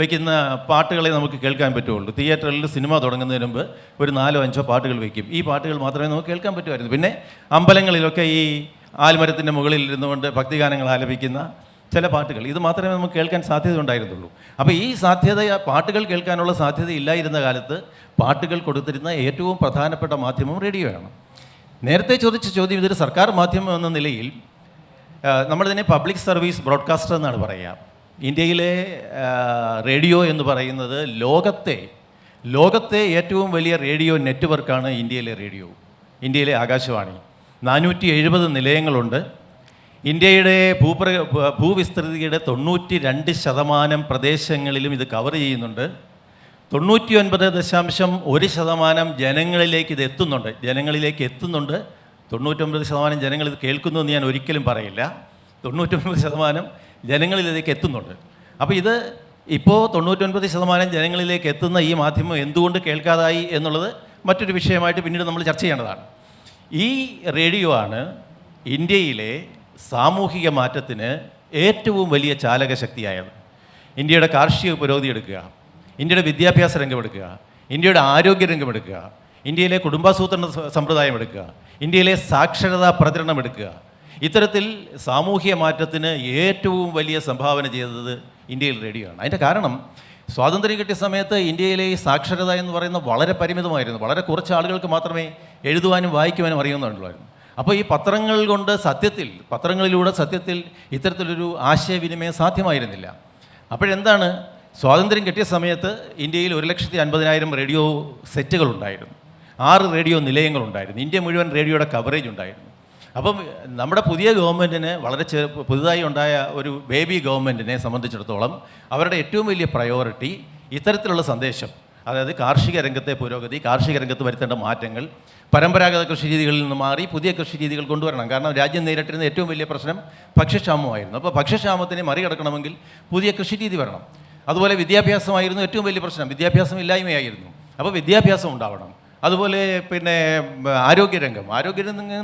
വയ്ക്കുന്ന പാട്ടുകളെ നമുക്ക് കേൾക്കാൻ പറ്റുള്ളൂ. തിയേറ്ററിൽ സിനിമ തുടങ്ങുന്നതിന് മുമ്പ് ഒരു 4-5 പാട്ടുകൾ വയ്ക്കും. ഈ പാട്ടുകൾ മാത്രമേ നമുക്ക് കേൾക്കാൻ പറ്റുമായിരുന്നു. പിന്നെ അമ്പലങ്ങളിലൊക്കെ ഈ ആൽമരത്തിൻ്റെ മുകളിൽ ഇരുന്നുകൊണ്ട് ഭക്തിഗാനങ്ങൾ ആലപിക്കുന്ന ചില പാട്ടുകൾ, ഇത് മാത്രമേ നമുക്ക് കേൾക്കാൻ സാധ്യത ഉണ്ടായിരുന്നുള്ളൂ. അപ്പോൾ ഈ പാട്ടുകൾ കേൾക്കാനുള്ള സാധ്യത ഇല്ലായിരുന്ന കാലത്ത് പാട്ടുകൾ കൊടുത്തിരുന്ന ഏറ്റവും പ്രധാനപ്പെട്ട മാധ്യമം റേഡിയോയാണ്. നേരത്തെ ചോദിച്ച ചോദ്യം, ഇതൊരു സർക്കാർ മാധ്യമം എന്ന നിലയിൽ നമ്മളിതിനെ പബ്ലിക് സർവീസ് ബ്രോഡ്കാസ്റ്റർ എന്നാണ് പറയുക. ഇന്ത്യയിലെ റേഡിയോ എന്ന് പറയുന്നത് ലോകത്തെ ഏറ്റവും വലിയ റേഡിയോ നെറ്റ്വർക്കാണ് ഇന്ത്യയിലെ റേഡിയോ, ഇന്ത്യയിലെ ആകാശവാണി. 470 നിലയങ്ങളുണ്ട്. ഇന്ത്യയുടെ ഭൂവിസ്തൃതിയുടെ 92% പ്രദേശങ്ങളിലും ഇത് കവർ ചെയ്യുന്നുണ്ട്. 99.1% ജനങ്ങളിലേക്ക് ഇത് എത്തുന്നുണ്ട്. 99% ജനങ്ങൾ ഇത് കേൾക്കുന്നു എന്ന് ഞാൻ ഒരിക്കലും പറയില്ല. 99% ജനങ്ങളിലേക്ക് എത്തുന്നുണ്ട്. അപ്പോൾ ഇത് ഇപ്പോൾ 99% ജനങ്ങളിലേക്ക് എത്തുന്ന ഈ മാധ്യമം എന്തുകൊണ്ട് കേൾക്കാതായി എന്നുള്ളത് മറ്റൊരു വിഷയമായിട്ട് പിന്നീട് നമ്മൾ ചർച്ച ചെയ്യേണ്ടതാണ്. ഈ റേഡിയോ ആണ് ഇന്ത്യയിലെ സാമൂഹിക മാറ്റത്തിന് ഏറ്റവും വലിയ ചാലകശക്തിയായത്. ഇന്ത്യയുടെ കാർഷിക പുരോഗതി എടുക്കുക, ഇന്ത്യയുടെ വിദ്യാഭ്യാസ രംഗം എടുക്കുക, ഇന്ത്യയുടെ ആരോഗ്യ രംഗം എടുക്കുക, ഇന്ത്യയിലെ കുടുംബാസൂത്രണ സമ്പ്രദായം എടുക്കുക, ഇന്ത്യയിലെ സാക്ഷരതാ പ്രചരണം എടുക്കുക. ഇത്തരത്തിൽ സാമൂഹ്യ മാറ്റത്തിന് ഏറ്റവും വലിയ സംഭാവന ചെയ്തത് ഇന്ത്യയിൽ റേഡിയോ ആണ്. അതിൻ്റെ കാരണം, സ്വാതന്ത്ര്യം കിട്ടിയ സമയത്ത് ഇന്ത്യയിലെ ഈ സാക്ഷരത എന്ന് പറയുന്നത് വളരെ പരിമിതമായിരുന്നു. വളരെ കുറച്ച് ആളുകൾക്ക് മാത്രമേ എഴുതുവാനും വായിക്കുവാനും അറിയുന്നുള്ളായിരുന്നു. അപ്പോൾ ഈ പത്രങ്ങളിലൂടെ സത്യത്തിൽ ഇത്തരത്തിലൊരു ആശയവിനിമയം സാധ്യമായിരുന്നില്ല. അപ്പോഴെന്താണ്, സ്വാതന്ത്ര്യം കിട്ടിയ സമയത്ത് ഇന്ത്യയിൽ 1,50,000 റേഡിയോ സെറ്റുകളുണ്ടായിരുന്നു, 6 റേഡിയോ നിലയങ്ങളുണ്ടായിരുന്നു, ഇന്ത്യ മുഴുവൻ റേഡിയോയുടെ കവറേജ് ഉണ്ടായിരുന്നു. അപ്പം നമ്മുടെ പുതിയ ഗവൺമെൻറ്റിന് പുതുതായി ഉണ്ടായ ഒരു ബേബി ഗവൺമെൻറ്റിനെ സംബന്ധിച്ചിടത്തോളം അവരുടെ ഏറ്റവും വലിയ പ്രയോറിറ്റി ഇത്തരത്തിലുള്ള സന്ദേശം, അതായത് കാർഷിക രംഗത്തെ പുരോഗതി, കാർഷിക രംഗത്ത് വരുത്തേണ്ട മാറ്റങ്ങൾ, പരമ്പരാഗത കൃഷി രീതികളിൽ നിന്ന് മാറി പുതിയ കൃഷി രീതികൾ കൊണ്ടുവരണം. കാരണം രാജ്യം നേരിട്ടിരുന്ന ഏറ്റവും വലിയ പ്രശ്നം ഭക്ഷ്യക്ഷാമമായിരുന്നു. അപ്പോൾ ഭക്ഷ്യക്ഷാമത്തിനെ മറികടക്കണമെങ്കിൽ പുതിയ കൃഷി രീതി വരണം. അതുപോലെ വിദ്യാഭ്യാസമായിരുന്നു ഏറ്റവും വലിയ പ്രശ്നം, വിദ്യാഭ്യാസം ഇല്ലായ്മയായിരുന്നു. അപ്പോൾ വിദ്യാഭ്യാസം ഉണ്ടാവണം. അതുപോലെ പിന്നെ ആരോഗ്യരംഗം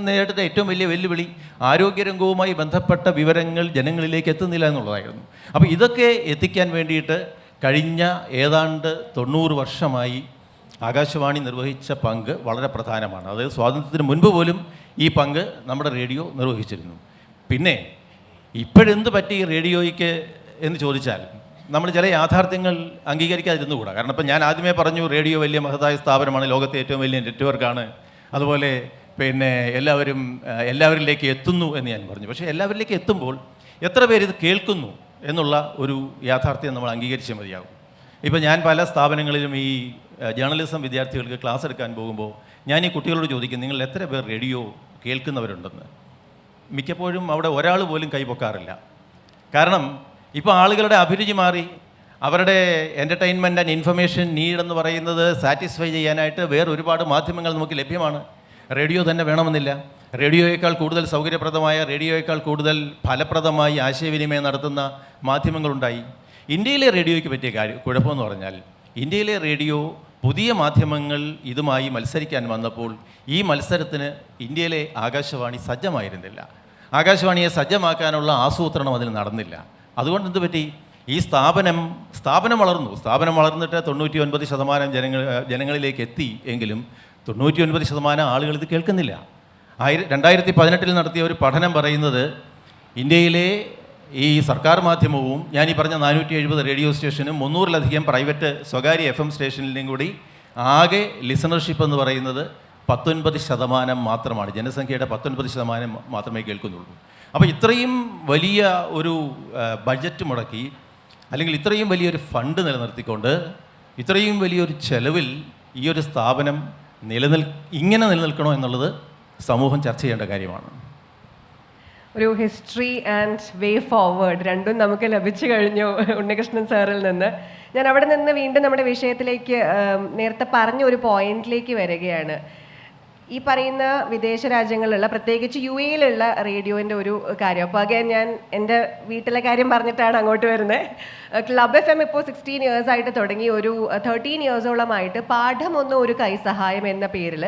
നേരിട്ട ഏറ്റവും വലിയ വെല്ലുവിളി ആരോഗ്യരംഗവുമായി ബന്ധപ്പെട്ട വിവരങ്ങൾ ജനങ്ങളിലേക്ക് എത്തുന്നില്ല എന്നുള്ളതായിരുന്നു. അപ്പോൾ ഇതൊക്കെ എത്തിക്കാൻ വേണ്ടിയിട്ട് കഴിഞ്ഞ ഏതാണ്ട് 90 വർഷമായി ആകാശവാണി നിർവഹിച്ച പങ്ക് വളരെ പ്രധാനമാണ്. അതായത് സ്വാതന്ത്ര്യത്തിന് മുൻപ് പോലും ഈ പങ്ക് നമ്മുടെ റേഡിയോ നിർവഹിച്ചിരുന്നു. പിന്നെ ഇപ്പോഴെന്ത് പറ്റി ഈ റേഡിയോയ്ക്ക് എന്ന് ചോദിച്ചാൽ നമ്മൾ ചില യാഥാർത്ഥ്യങ്ങൾ അംഗീകരിക്കാതിരുന്നുകൂടാ. കാരണം ഇപ്പം ഞാൻ ആദ്യമേ പറഞ്ഞു, റേഡിയോ വലിയ മഹത്തായ സ്ഥാപനമാണ്, ലോകത്തെ ഏറ്റവും വലിയ നെറ്റ്വർക്കാണ്, അതുപോലെ പിന്നെ എല്ലാവരിലേക്ക് എത്തുന്നു എന്ന് ഞാൻ പറഞ്ഞു. പക്ഷേ എല്ലാവരിലേക്ക് എത്തുമ്പോൾ എത്ര പേര് ഇത് കേൾക്കുന്നു എന്നുള്ള ഒരു യാഥാർത്ഥ്യം നമ്മൾ അംഗീകരിച്ചേ മതിയാകും. ഇപ്പം ഞാൻ പല സ്ഥാപനങ്ങളിലും ഈ ജേർണലിസം വിദ്യാർത്ഥികൾക്ക് ക്ലാസ് എടുക്കാൻ പോകുമ്പോൾ ഞാൻ ഈ കുട്ടികളോട് ചോദിക്കും, നിങ്ങൾ എത്ര പേർ റേഡിയോ കേൾക്കുന്നവരുണ്ടെന്ന്. മിക്കപ്പോഴും അവിടെ ഒരാൾ പോലും കൈപൊക്കാറില്ല. കാരണം ഇപ്പോൾ ആളുകളുടെ അഭിരുചി മാറി. അവരുടെ എൻ്റർടൈൻമെൻറ്റ് ആൻഡ് ഇൻഫർമേഷൻ നീഡ് എന്ന് പറയുന്നത് സാറ്റിസ്ഫൈ ചെയ്യാനായിട്ട് വേറെ ഒരുപാട് മാധ്യമങ്ങൾ നമുക്ക് ലഭ്യമാണ്. റേഡിയോ തന്നെ വേണമെന്നില്ല. റേഡിയോയേക്കാൾ കൂടുതൽ സൗകര്യപ്രദമായ, റേഡിയോയേക്കാൾ കൂടുതൽ ഫലപ്രദമായി ആശയവിനിമയം നടത്തുന്ന മാധ്യമങ്ങളുണ്ടായി. ഇന്ത്യയിലെ റേഡിയോയ്ക്ക് പറ്റിയ കുഴപ്പമെന്ന് പറഞ്ഞാൽ, ഇന്ത്യയിലെ റേഡിയോ പുതിയ മാധ്യമങ്ങൾ ഇതുമായി മത്സരിക്കാൻ വന്നപ്പോൾ ഈ മത്സരത്തിന് ഇന്ത്യയിലെ ആകാശവാണി സജ്ജമായിരുന്നില്ല. ആകാശവാണിയെ സജ്ജമാക്കാനുള്ള ആസൂത്രണം അതിന് നടന്നില്ല. അതുകൊണ്ട് എന്ത് പറ്റി, ഈ സ്ഥാപനം വളർന്നു. സ്ഥാപനം വളർന്നിട്ട് 99% ജനങ്ങളിലേക്ക് എത്തി. എങ്കിലും 99% ആളുകൾ ഇത് കേൾക്കുന്നില്ല. 2018 നടത്തിയ ഒരു പഠനം പറയുന്നത് ഇന്ത്യയിലെ ഈ സർക്കാർ മാധ്യമവും ഞാൻ ഈ പറഞ്ഞ 470 റേഡിയോ സ്റ്റേഷനും 300-ലധികം പ്രൈവറ്റ് സ്വകാര്യ FM സ്റ്റേഷനിലും കൂടി ആകെ ലിസണർഷിപ്പ് എന്ന് പറയുന്നത് 19% മാത്രമാണ്. ജനസംഖ്യയുടെ 19% മാത്രമേ കേൾക്കുന്നുള്ളൂ. അപ്പോൾ ഇത്രയും വലിയ ഒരു ബഡ്ജറ്റ് മുടക്കി അല്ലെങ്കിൽ ഇത്രയും വലിയൊരു ഫണ്ട് നിലനിർത്തിക്കൊണ്ട് ഇത്രയും വലിയൊരു ചെലവിൽ ഈ ഒരു സ്ഥാപനം ഇങ്ങനെ നിലനിൽക്കണോ എന്നുള്ളത് സമൂഹം ചർച്ച ചെയ്യേണ്ട കാര്യമാണ്. ഒരു ഹിസ്റ്ററി ആൻഡ് വേ ഫോർവേഡ് രണ്ടും നമുക്ക് ലഭിച്ചു കഴിഞ്ഞു ഉണ്ണികൃഷ്ണൻ സാറിൽ നിന്ന്. ഞാൻ അവിടെ നിന്ന് വീണ്ടും നമ്മുടെ വിഷയത്തിലേക്ക് നേരത്തെ പറഞ്ഞ ഒരു പോയിന്റിലേക്ക് വരികയാണ്. ഈ പറയുന്ന വിദേശ രാജ്യങ്ങളിലുള്ള പ്രത്യേകിച്ച് UAE-യിലുള്ള റേഡിയോൻ്റെ ഒരു കാര്യം. അപ്പോൾ അഗൈൻ ഞാൻ എൻ്റെ വീട്ടിലെ കാര്യം പറഞ്ഞിട്ടാണ് അങ്ങോട്ട് വരുന്നത്. ക്ലബ് FM ഇപ്പോൾ 16 years ആയിട്ട് തുടങ്ങി. ഒരു 13 years-ഓളമായിട്ട് പാഠം ഒരു കൈസഹായം എന്ന പേരിൽ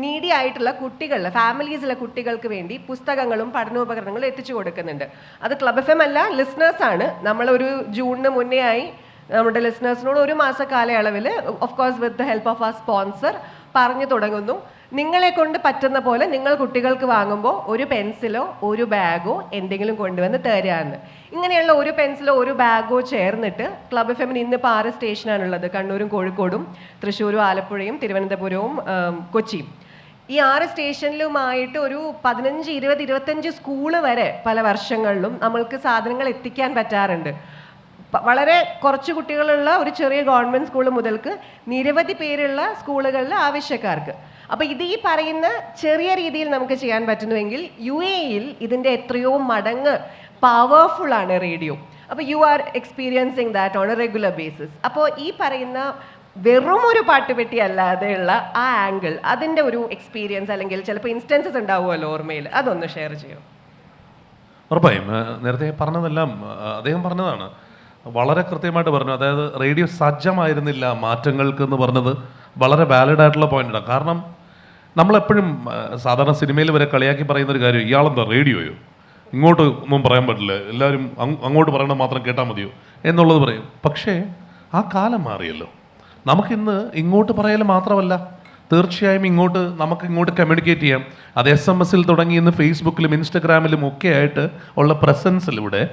നീഡി ആയിട്ടുള്ള കുട്ടികളുടെ ഫാമിലീസിലെ കുട്ടികൾക്ക് വേണ്ടി പുസ്തകങ്ങളും പഠനോപകരണങ്ങളും എത്തിച്ചു കൊടുക്കുന്നുണ്ട്. അത് ക്ലബ് FM അല്ല, ലിസ്ണേഴ്സാണ്. നമ്മളൊരു ജൂണിന് മുന്നേ ആയി നമ്മുടെ ലിസ്ണേഴ്സിനോട് ഒരു മാസ കാലയളവിൽ of course with the help of ആ സ്പോൺസർ പറഞ്ഞു തുടങ്ങുന്നു, നിങ്ങളെ കൊണ്ട് പറ്റുന്ന പോലെ നിങ്ങൾ കുട്ടികൾക്ക് വാങ്ങുമ്പോൾ ഒരു പെൻസിലോ ഒരു ബാഗോ എന്തെങ്കിലും കൊണ്ടുവന്ന് തരാമെന്ന്. ഇങ്ങനെയുള്ള ഒരു പെൻസിലോ ഒരു ബാഗോ ചേർന്നിട്ട് ക്ലബ് FM ഇന്നിപ്പോൾ 6 സ്റ്റേഷനാണുള്ളത്. കണ്ണൂരും കോഴിക്കോടും തൃശ്ശൂരും ആലപ്പുഴയും തിരുവനന്തപുരവും കൊച്ചിയും. ഈ 6 സ്റ്റേഷനിലുമായിട്ട് ഒരു 15, 20, 25 സ്കൂള് വരെ പല വർഷങ്ങളിലും നമ്മൾക്ക് സാധനങ്ങൾ എത്തിക്കാൻ പറ്റാറുണ്ട്. വളരെ കുറച്ച് കുട്ടികളുള്ള ഒരു ചെറിയ ഗവൺമെൻറ് സ്കൂൾ മുതൽക്ക് നിരവധി പേരുള്ള സ്കൂളുകളിലെ ആവശ്യക്കാർക്ക്. അപ്പോൾ ഇത് ഈ പറയുന്ന ചെറിയ രീതിയിൽ നമുക്ക് ചെയ്യാൻ പറ്റുന്നുവെങ്കിൽ UAE-യിൽ ഇതിൻ്റെ എത്രയോ മടങ്ങ് പവർഫുള്ളാണ് റേഡിയോ. അപ്പോൾ you are experiencing that on A regular basis. അപ്പോൾ ഈ പറയുന്ന വെറും ഒരു പാട്ടുപെട്ടി അല്ലാതെയുള്ള ആ ആംഗിൾ, അതിൻ്റെ ഒരു എക്സ്പീരിയൻസ് അല്ലെങ്കിൽ ചിലപ്പോൾ ഇൻസ്റ്റൻസസ് ഉണ്ടാവുമല്ലോ ഓർമ്മയിൽ, അതൊന്ന് ഷെയർ ചെയ്യും. ഉറപ്പായും നേരത്തെ പറഞ്ഞതെല്ലാം അദ്ദേഹം പറഞ്ഞതാണ്, വളരെ കൃത്യമായിട്ട് പറഞ്ഞു. അതായത് റേഡിയോ സജ്ജമായിരുന്നില്ല മാറ്റങ്ങൾക്ക് എന്ന് പറഞ്ഞത് വളരെ വാലിഡ് ആയിട്ടുള്ള പോയിന്റാണ്. കാരണം നമ്മളെപ്പോഴും സാധാരണ സിനിമയിൽ വരെ കളിയാക്കി പറയുന്ന ഒരു കാര്യം, ഇയാളെന്താ റേഡിയോയോ, ഇങ്ങോട്ട് ഒന്നും പറയാൻ പറ്റില്ല, എല്ലാവരും അങ്ങോട്ട് പറയണത് മാത്രം കേട്ടാൽ മതിയോ എന്നുള്ളത് പറയും. പക്ഷേ ആ കാലം മാറിയല്ലോ. നമുക്കിന്ന് ഇങ്ങോട്ട് പറയൽ മാത്രമല്ല, തീർച്ചയായും നമുക്ക് ഇങ്ങോട്ട് കമ്മ്യൂണിക്കേറ്റ് ചെയ്യാം. അത് SMS-ൽ തുടങ്ങി ഇന്ന് ഫേസ്ബുക്കിലും ഇൻസ്റ്റഗ്രാമിലും ഒക്കെ ആയിട്ട് ഉള്ള പ്രസൻസിലൂടെ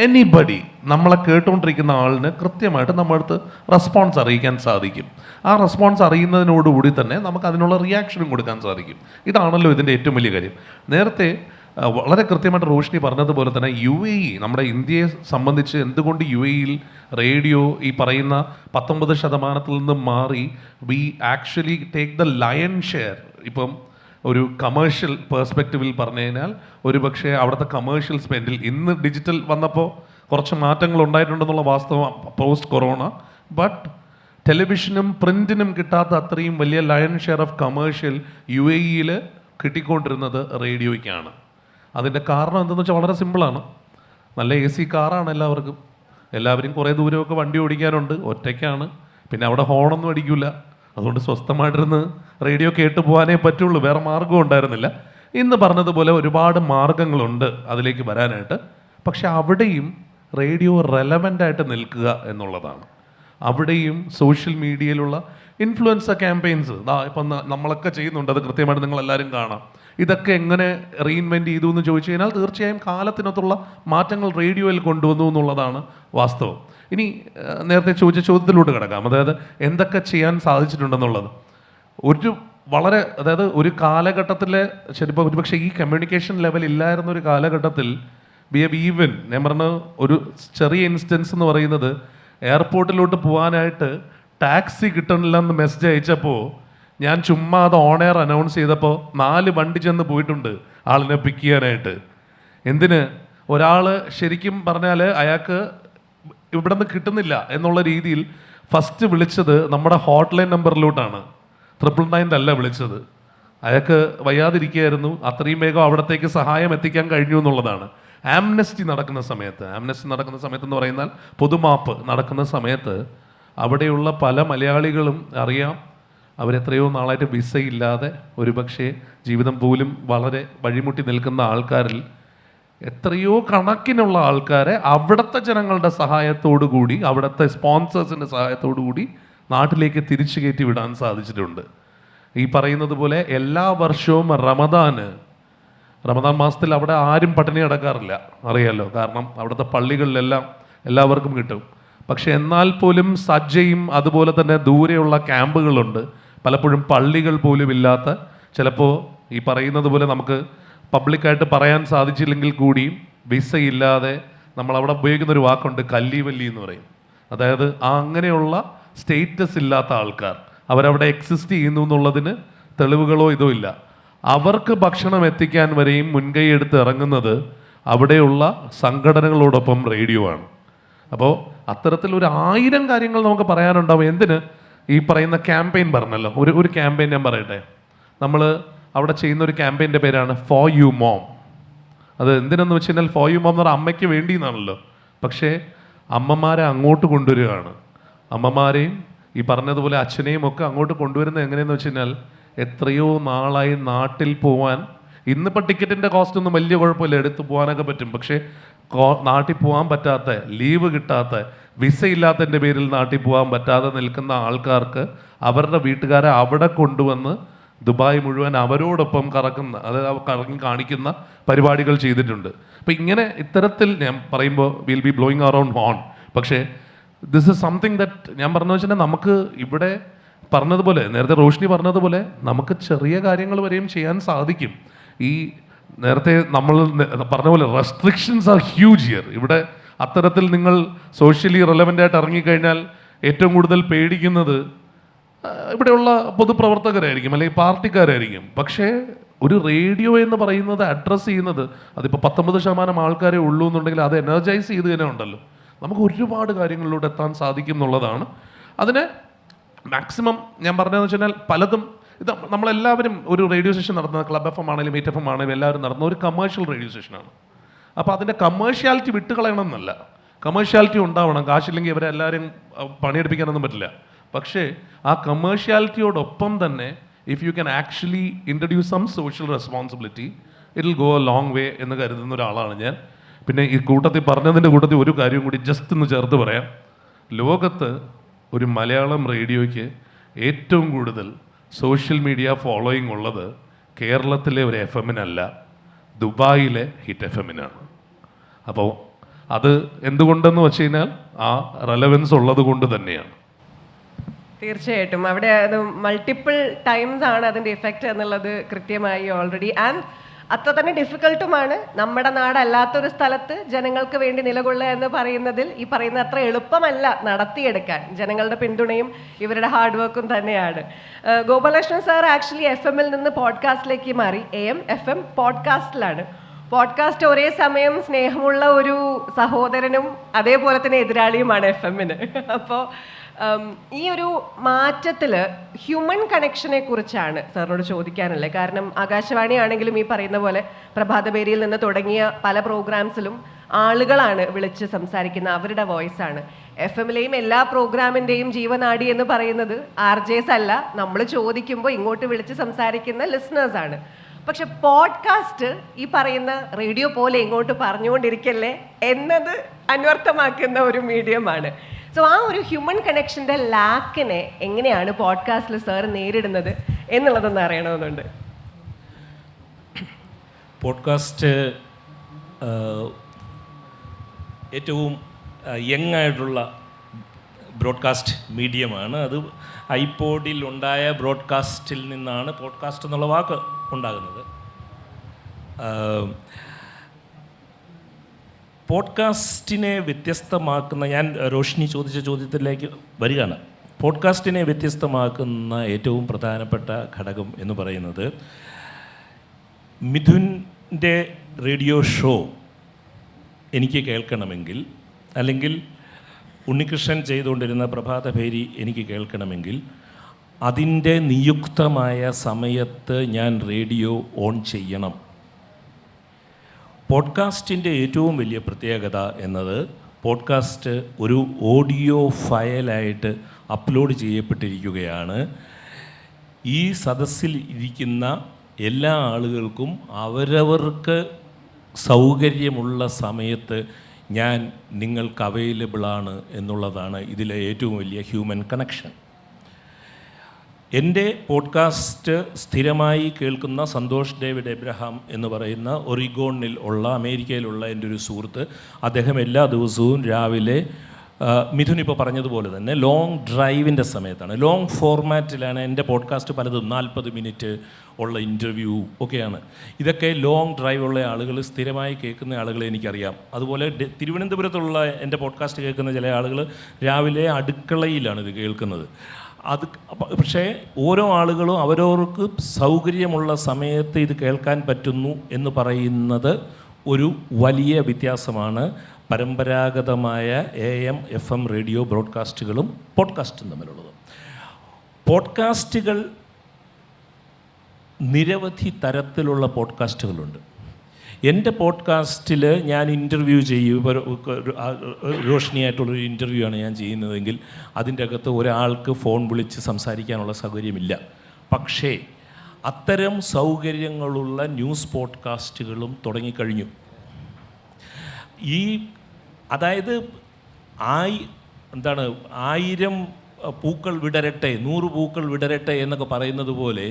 എനിബഡി നമ്മളെ കേട്ടുകൊണ്ടിരിക്കുന്ന ആളിന് കൃത്യമായിട്ട് നമ്മളടുത്ത് റെസ്പോൺസ് അറിയിക്കാൻ സാധിക്കും. ആ റെസ്പോൺസ് അറിയുന്നതിനോടുകൂടി തന്നെ നമുക്ക് അതിനുള്ള റിയാക്ഷനും കൊടുക്കാൻ സാധിക്കും. ഇതാണല്ലോ ഇതിൻ്റെ ഏറ്റവും വലിയ കാര്യം. നേരത്തെ വളരെ കൃത്യമായിട്ട് റോഷിനി പറഞ്ഞതുപോലെ തന്നെ UAE, നമ്മുടെ ഇന്ത്യയെ സംബന്ധിച്ച് എന്തുകൊണ്ട് UAE-യിൽ റേഡിയോ ഈ പറയുന്ന 19% നിന്ന് മാറി we actually take the lion share. ഇപ്പം ഒരു കമേഴ്ഷ്യൽ പേഴ്സ്പെക്റ്റീവിൽ പറഞ്ഞു കഴിഞ്ഞാൽ ഒരു പക്ഷേ അവിടുത്തെ കമേഴ്ഷ്യൽ സ്പെൻഡിൽ ഇന്ന് ഡിജിറ്റൽ വന്നപ്പോൾ കുറച്ച് മാറ്റങ്ങൾ ഉണ്ടായിട്ടുണ്ടെന്നുള്ള വാസ്തവം പോസ്റ്റ് കൊറോണ. ബട്ട് ടെലിവിഷനും പ്രിൻറ്റിനും കിട്ടാത്ത അത്രയും വലിയ ലയൺ ഷെയർ ഓഫ് കമേഴ്ഷ്യൽ UAE-യിൽ കിട്ടിക്കൊണ്ടിരുന്നത് റേഡിയോയ്ക്കാണ്. അതിൻ്റെ കാരണം എന്തെന്ന് വെച്ചാൽ വളരെ സിമ്പിളാണ്. നല്ല AC കാറാണ് എല്ലാവർക്കും, എല്ലാവരും കുറേ ദൂരമൊക്കെ വണ്ടി ഓടിക്കാനുണ്ട്, ഒറ്റയ്ക്കാണ്, പിന്നെ അവിടെ ഹോണൊന്നും അടിക്കില്ല. അതുകൊണ്ട് സ്വസ്ഥമായിട്ടിരുന്ന് റേഡിയോ കേട്ട് പോകാനേ പറ്റുള്ളൂ, വേറെ മാർഗ്ഗം ഉണ്ടായിരുന്നില്ല. ഇന്ന് പറഞ്ഞതുപോലെ ഒരുപാട് മാർഗങ്ങളുണ്ട് അതിലേക്ക് വരാനായിട്ട്. പക്ഷെ അവിടെയും റേഡിയോ റെലവൻ്റായിട്ട് നിൽക്കുക എന്നുള്ളതാണ്. അവിടെയും സോഷ്യൽ മീഡിയയിലുള്ള ഇൻഫ്ലുവൻസർ ക്യാമ്പയിൻസ് ഇപ്പം നമ്മളൊക്കെ ചെയ്യുന്നുണ്ട്, അത് കൃത്യമായിട്ട് നിങ്ങളെല്ലാവരും കാണാം. ഇതൊക്കെ എങ്ങനെ റീഇൻവെൻറ്റ് ചെയ്തു എന്ന് ചോദിച്ചു കഴിഞ്ഞാൽ തീർച്ചയായും കാലത്തിനകത്തുള്ള മാറ്റങ്ങൾ റേഡിയോയിൽ കൊണ്ടുവന്നു എന്നുള്ളതാണ് വാസ്തവം. ഇനി നേരത്തെ ചോദിച്ച ചോദ്യത്തിലോട്ട് കിടക്കാം, അതായത് എന്തൊക്കെ ചെയ്യാൻ സാധിച്ചിട്ടുണ്ടെന്നുള്ളത്. അതായത് ഒരു കാലഘട്ടത്തിലെ ശരിപ്പോൾ ഒരുപക്ഷെ ഈ കമ്മ്യൂണിക്കേഷൻ ലെവൽ ഇല്ലായിരുന്ന ഒരു കാലഘട്ടത്തിൽ ഞാൻ പറഞ്ഞ ഒരു ചെറിയ ഇൻസ്റ്റൻസ് എന്ന് പറയുന്നത്, എയർപോർട്ടിലോട്ട് പോകാനായിട്ട് ടാക്സി കിട്ടണില്ല എന്ന് മെസ്സേജ് അയച്ചപ്പോൾ ഞാൻ ചുമ്മാ അത് ഓൺ എയർ അനൗൺസ് ചെയ്തപ്പോൾ 4 വണ്ടി ചെന്ന് പോയിട്ടുണ്ട് ആളിനെ പിക്ക് ചെയ്യാനായിട്ട്. എന്തിന്? ഒരാൾ ശരിക്കും പറഞ്ഞാൽ അയാൾക്ക് ഇവിടെ നിന്ന് കിട്ടുന്നില്ല എന്നുള്ള രീതിയിൽ ഫസ്റ്റ് വിളിച്ചത് നമ്മുടെ ഹോട്ട്ലൈൻ നമ്പറിലോട്ടാണ്, 999 അല്ല വിളിച്ചത്. അയാൾക്ക് വയ്യാതിരിക്കുകയായിരുന്നു, അത്രയും വേഗം അവിടത്തേക്ക് സഹായം എത്തിക്കാൻ കഴിഞ്ഞു എന്നുള്ളതാണ്. ആംനസ്റ്റി നടക്കുന്ന സമയത്ത് എന്ന് പറയുന്നാൽ പൊതുമാപ്പ് നടക്കുന്ന സമയത്ത് അവിടെയുള്ള പല മലയാളികളും അറിയാം, അവരെത്രയോ നാളായിട്ട് വിസയില്ലാതെ ഒരുപക്ഷെ ജീവിതം പോലും വളരെ വഴിമുട്ടി നിൽക്കുന്ന ആൾക്കാരിൽ എത്രയോ കണക്കിനുള്ള ആൾക്കാരെ അവിടുത്തെ ജനങ്ങളുടെ സഹായത്തോടു കൂടി, അവിടുത്തെ സ്പോൺസേഴ്സിൻ്റെ സഹായത്തോടു കൂടി നാട്ടിലേക്ക് തിരിച്ചു കയറ്റി വിടാൻ സാധിച്ചിട്ടുണ്ട്. ഈ പറയുന്നത് പോലെ എല്ലാ വർഷവും റമദാൻ മാസത്തിൽ അവിടെ ആരും പട്ടിണി കിടക്കാറില്ല, അറിയാമല്ലോ. കാരണം അവിടുത്തെ പള്ളികളിലെല്ലാം എല്ലാവർക്കും കിട്ടും. പക്ഷെ എന്നാൽ പോലും സജ്ജയും അതുപോലെ തന്നെ ദൂരെയുള്ള ക്യാമ്പുകളുണ്ട്, പലപ്പോഴും പള്ളികൾ പോലും ഇല്ലാത്ത, ചിലപ്പോൾ ഈ പറയുന്നത് പോലെ നമുക്ക് പബ്ലിക്കായിട്ട് പറയാൻ സാധിച്ചില്ലെങ്കിൽ കൂടിയും വിസയില്ലാതെ നമ്മളവിടെ ഉപയോഗിക്കുന്ന ഒരു വാക്കുണ്ട്, കല്ലിവല്ലി എന്ന് പറയും. അതായത് അങ്ങനെയുള്ള സ്റ്റേറ്റസ് ഇല്ലാത്ത ആൾക്കാർ അവരവിടെ എക്സിസ്റ്റ് ചെയ്യുന്നു എന്നുള്ളതിന് തെളിവുകളോ ഇതോ ഇല്ല. അവർക്ക് ഭക്ഷണം എത്തിക്കാൻ വരെയും മുൻകൈ എടുത്ത് ഇറങ്ങുന്നത് അവിടെയുള്ള സംഘടനകളോടൊപ്പം റേഡിയോ ആണ്. അപ്പോൾ അത്തരത്തിലൊരു 1000 കാര്യങ്ങൾ നമുക്ക് പറയാനുണ്ടാവും. എന്തിന് ഈ പറയുന്ന ക്യാമ്പയിൻ പറഞ്ഞല്ലോ, ഒരു ക്യാമ്പയിൻ ഞാൻ പറയട്ടെ. നമ്മൾ അവിടെ ചെയ്യുന്ന ഒരു ക്യാമ്പയിൻ്റെ പേരാണ് ഫോർ യു മോം. അത് എന്തിനെന്ന് വെച്ച് കഴിഞ്ഞാൽ ഫോർ യു മോം എന്ന് പറഞ്ഞാൽ അമ്മയ്ക്ക് വേണ്ടി എന്നാണല്ലോ. പക്ഷേ അമ്മമാരെ അങ്ങോട്ട് കൊണ്ടുവരികയാണ്. അമ്മമാരെയും ഈ പറഞ്ഞതുപോലെ അച്ഛനെയും ഒക്കെ അങ്ങോട്ട് കൊണ്ടുവരുന്നത് എങ്ങനെയെന്ന് വെച്ച് കഴിഞ്ഞാൽ, എത്രയോ നാളായി നാട്ടിൽ പോവാൻ, ഇന്നിപ്പോൾ ടിക്കറ്റിൻ്റെ കോസ്റ്റ് ഒന്നും വലിയ കുഴപ്പമില്ല, എടുത്തു പോകാനൊക്കെ പറ്റും. പക്ഷേ നാട്ടിൽ പോകാൻ പറ്റാത്ത, ലീവ് കിട്ടാത്ത, വിസ ഇല്ലാത്തതിൻ്റെ പേരിൽ നാട്ടിൽ പോകാൻ പറ്റാതെ നിൽക്കുന്ന ആൾക്കാർക്ക് അവരുടെ വീട്ടുകാരെ അവിടെ കൊണ്ടുവന്ന് ദുബായ് മുഴുവൻ അവരോടൊപ്പം കറങ്ങി കാണിക്കുന്ന പരിപാടികൾ ചെയ്തിട്ടുണ്ട്. അപ്പോൾ ഇങ്ങനെ ഇത്തരത്തിൽ ഞാൻ പറയുമ്പോൾ will be blowing around horn. പക്ഷേ ദിസ് ഇസ് സംതിങ് ദറ്റ് ഞാൻ പറഞ്ഞു വെച്ചാൽ നമുക്ക് ഇവിടെ പറഞ്ഞതുപോലെ, നേരത്തെ റോഷ്നി പറഞ്ഞതുപോലെ, നമുക്ക് ചെറിയ കാര്യങ്ങൾ വരെയും ചെയ്യാൻ സാധിക്കും. ഈ നേരത്തെ നമ്മൾ പറഞ്ഞ പോലെ റെസ്ട്രിക്ഷൻസ് ആർ ഹ്യൂജ് ഹിയർ. ഇവിടെ അത്തരത്തിൽ നിങ്ങൾ സോഷ്യലി റെലവൻ്റ് ആയിട്ട് ഇറങ്ങിക്കഴിഞ്ഞാൽ ഏറ്റവും കൂടുതൽ പേടിക്കുന്നത് ഇവിടെയുള്ള പൊതുപ്രവർത്തകരായിരിക്കും, അല്ലെങ്കിൽ പാർട്ടിക്കാരായിരിക്കും. പക്ഷേ ഒരു റേഡിയോ എന്ന് പറയുന്നത് അഡ്രസ്സ് ചെയ്യുന്നത്, അതിപ്പോൾ 19% ആൾക്കാരെ ഉള്ളൂ എന്നുണ്ടെങ്കിൽ അത് എനർജൈസ് ചെയ്ത് തന്നെ ഉണ്ടല്ലോ. നമുക്ക് ഒരുപാട് കാര്യങ്ങളിലൂടെ എത്താൻ സാധിക്കും എന്നുള്ളതാണ്. അതിന് മാക്സിമം ഞാൻ പറഞ്ഞതെന്ന് വെച്ച് കഴിഞ്ഞാൽ, പലതും ഇത് നമ്മളെല്ലാവരും ഒരു റേഡിയോ സ്റ്റേഷൻ നടത്തുന്ന, ക്ലബ് എഫ് എം ആണെങ്കിലും മീറ്റ് എഫ് എം ആണെങ്കിലും എല്ലാവരും നടത്തുന്ന ഒരു കമേഴ്ഷ്യൽ റേഡിയോ സ്റ്റേഷനാണ്. അപ്പോൾ അതിൻ്റെ കമേഴ്ഷ്യാലിറ്റി വിട്ടുകളയണം എന്നല്ല, കമേഴ്ഷ്യാലിറ്റി ഉണ്ടാവണം. കാശില്ലെങ്കിൽ ഇവരെ എല്ലാവരും പണിയെടുപ്പിക്കാനൊന്നും പറ്റില്ല. പക്ഷേ ആ കമേഴ്ഷ്യാലിറ്റിയോടൊപ്പം തന്നെ if you can actually introduce some social responsibility, it will go a long way എന്ന് കരുതുന്ന ഒരാളാണ് ഞാൻ. പിന്നെ ഈ കൂട്ടത്തിൽ പറഞ്ഞതിൻ്റെ കൂട്ടത്തിൽ ഒരു കാര്യം കൂടി ജസ്റ്റ് ഒന്ന് ചേർത്ത് പറയാം. ലോകത്ത് ഒരു മലയാളം റേഡിയോയ്ക്ക് ഏറ്റവും കൂടുതൽ സോഷ്യൽ മീഡിയ ഫോളോയിങ് ഉള്ളത് കേരളത്തിലെ ഒരു എഫ് എമ്മിനല്ല, ദുബായിലെ ഹിറ്റ് എഫ് എമ്മിനാണ്. അപ്പോൾ അത് എന്തുകൊണ്ടെന്ന് വെച്ച് കഴിഞ്ഞാൽ ആ റെലവൻസ് ഉള്ളത് കൊണ്ട് തന്നെയാണ്. തീർച്ചയായിട്ടും അവിടെ അത് മൾട്ടിപ്പിൾ ടൈംസ് ആണ് അതിൻ്റെ ഇഫക്റ്റ് എന്നുള്ളത് കൃത്യമായി ഓൾറെഡി. ആൻഡ് അത്ര തന്നെ ഡിഫിക്കൽട്ടുമാണ്. നമ്മുടെ നാടല്ലാത്തൊരു സ്ഥലത്ത് ജനങ്ങൾക്ക് വേണ്ടി നിലകൊള്ളുക എന്ന് പറയുന്നതിൽ ഈ പറയുന്ന അത്ര എളുപ്പമല്ല നടത്തിയെടുക്കാൻ. ജനങ്ങളുടെ പിന്തുണയും ഇവരുടെ ഹാർഡ് വർക്കും തന്നെയാണ്. ഗോപാലകൃഷ്ണൻ സാർ ആക്ച്വലി എഫ് എമ്മിൽ നിന്ന് പോഡ്കാസ്റ്റിലേക്ക് മാറി. AM FM പോഡ്കാസ്റ്റിലാണ്. പോഡ്കാസ്റ്റ് ഒരേ സമയം സ്നേഹമുള്ള ഒരു സഹോദരനും അതേപോലെ തന്നെ എതിരാളിയുമാണ് എഫ് എമ്മിന്. അപ്പോൾ ഈ ഒരു മാറ്റത്തിൽ ഹ്യൂമൻ കണക്ഷനെ കുറിച്ചാണ് സാറിനോട് ചോദിക്കാനുള്ളത്. കാരണം ആകാശവാണി ആണെങ്കിലും ഈ പറയുന്ന പോലെ പ്രഭാതപേരിയിൽ നിന്ന് തുടങ്ങിയ പല പ്രോഗ്രാംസിലും ആളുകളാണ് വിളിച്ച് സംസാരിക്കുന്ന, അവരുടെ വോയിസാണ്. എഫ് എമ്മിലെയും എല്ലാ പ്രോഗ്രാമിൻ്റെയും ജീവനാടി എന്ന് പറയുന്നത് RJs അല്ല, നമ്മൾ ചോദിക്കുമ്പോൾ ഇങ്ങോട്ട് വിളിച്ച് സംസാരിക്കുന്ന ലിസണേഴ്സാണ്. പക്ഷെ പോഡ്കാസ്റ്റ് ഈ പറയുന്ന റേഡിയോ പോലെ ഇങ്ങോട്ട് പറഞ്ഞുകൊണ്ടിരിക്കല്ലേ എന്നത് അന്വർത്ഥമാക്കുന്ന ഒരു മീഡിയമാണ്. സോ ആ ഒരു ഹ്യൂമൻ കണക്ഷൻ്റെ ലാക്കിനെ എങ്ങനെയാണ് പോഡ്കാസ്റ്റിൽ സാർ നേരിടുന്നത് എന്നുള്ളതൊന്ന് അറിയണമെന്നുണ്ട്. പോഡ്കാസ്റ്റ് ഏറ്റവും യങ് ആയിട്ടുള്ള ബ്രോഡ്കാസ്റ്റ് മീഡിയമാണ്. അത് ഐപോഡിൽ ഉണ്ടായ ബ്രോഡ്കാസ്റ്റിൽ നിന്നാണ് പോഡ്കാസ്റ്റ് എന്നുള്ള വാക്ക് ഉണ്ടാകുന്നത്. പോഡ്കാസ്റ്റിനെ വ്യത്യസ്തമാക്കുന്ന, ഞാൻ റോഷ്നി ചോദിച്ച ചോദ്യത്തിലേക്ക് വരികയാണ്. പോഡ്കാസ്റ്റിനെ വ്യത്യസ്തമാക്കുന്ന ഏറ്റവും പ്രധാനപ്പെട്ട ഘടകം എന്ന് പറയുന്നത്, മിഥുൻ്റെ റേഡിയോ ഷോ എനിക്ക് കേൾക്കണമെങ്കിൽ, അല്ലെങ്കിൽ ഉണ്ണികൃഷ്ണൻ ചെയ്തുകൊണ്ടിരുന്ന പ്രഭാതഭേരി എനിക്ക് കേൾക്കണമെങ്കിൽ, അതിൻ്റെ നിയുക്തമായ സമയത്ത് ഞാൻ റേഡിയോ ഓൺ ചെയ്യണം. പോഡ്കാസ്റ്റിൻ്റെ ഏറ്റവും വലിയ പ്രത്യേകത എന്നത്, പോഡ്കാസ്റ്റ് ഒരു ഓഡിയോ ഫയലായിട്ട് അപ്ലോഡ് ചെയ്യപ്പെട്ടിരിക്കുകയാണ്. ഈ സദസ്സിൽ ഇരിക്കുന്ന എല്ലാ ആളുകൾക്കും അവരവർക്ക് സൗകര്യമുള്ള സമയത്ത് ഞാൻ നിങ്ങൾക്ക് അവൈലബിളാണ് എന്നുള്ളതാണ് ഇതിലെ ഏറ്റവും വലിയ ഹ്യൂമൻ കണക്ഷൻ. എൻ്റെ പോഡ്കാസ്റ്റ് സ്ഥിരമായി കേൾക്കുന്ന സന്തോഷ് ഡേവിഡ് എബ്രഹാം എന്ന് പറയുന്ന ഒറിഗോണിൽ ഉള്ള അമേരിക്കയിലുള്ള എൻ്റെ ഒരു സുഹൃത്ത്, അദ്ദേഹം എല്ലാ ദിവസവും രാവിലെ മിഥുൻ ഇപ്പോൾ പറഞ്ഞതുപോലെ തന്നെ ലോങ് ഡ്രൈവിൻ്റെ സമയത്താണ്, ലോങ് ഫോർമാറ്റിലാണ് എൻ്റെ പോഡ്കാസ്റ്റ് പലതും 40 മിനിറ്റ് ഉള്ള ഇൻ്റർവ്യൂ ഒക്കെയാണ്. ഇതൊക്കെ ലോങ് ഡ്രൈവ് ഉള്ള ആളുകൾ, സ്ഥിരമായി കേൾക്കുന്ന ആളുകളെ എനിക്കറിയാം. അതുപോലെ തിരുവനന്തപുരത്തുള്ള എൻ്റെ പോഡ്കാസ്റ്റ് കേൾക്കുന്ന ചില ആളുകൾ രാവിലെ അടുക്കളയിലാണ് ഇത് കേൾക്കുന്നത്. പക്ഷേ ഓരോ ആളുകളും അവരവർക്ക് സൗകര്യമുള്ള സമയത്ത് ഇത് കേൾക്കാൻ പറ്റുന്നു എന്ന് പറയുന്നത് ഒരു വലിയ വ്യത്യാസമാണ് പരമ്പരാഗതമായ AM FM റേഡിയോ ബ്രോഡ്കാസ്റ്റുകളും പോഡ്കാസ്റ്റും തമ്മിലുള്ളത്. പോഡ്കാസ്റ്റുകൾ നിരവധി തരത്തിലുള്ള പോഡ്കാസ്റ്റുകളുണ്ട്. എൻ്റെ പോഡ്കാസ്റ്റിൽ ഞാൻ ഇൻ്റർവ്യൂ ചെയ്യും, റോഷ്നിയായിട്ടുള്ളൊരു ഇൻ്റർവ്യൂ ആണ് ഞാൻ ചെയ്യുന്നതെങ്കിൽ അതിൻ്റെ അകത്ത് ഒരാൾക്ക് ഫോൺ വിളിച്ച് സംസാരിക്കാനുള്ള സൗകര്യമില്ല. പക്ഷേ അത്തരം സൗകര്യങ്ങളുള്ള ന്യൂസ് പോഡ്കാസ്റ്റുകളും തുടങ്ങിക്കഴിഞ്ഞു. അതായത് 1000 പൂക്കൾ വിടരട്ടെ, 100 പൂക്കൾ വിടരട്ടെ എന്നൊക്കെ പറയുന്നത് പോലെ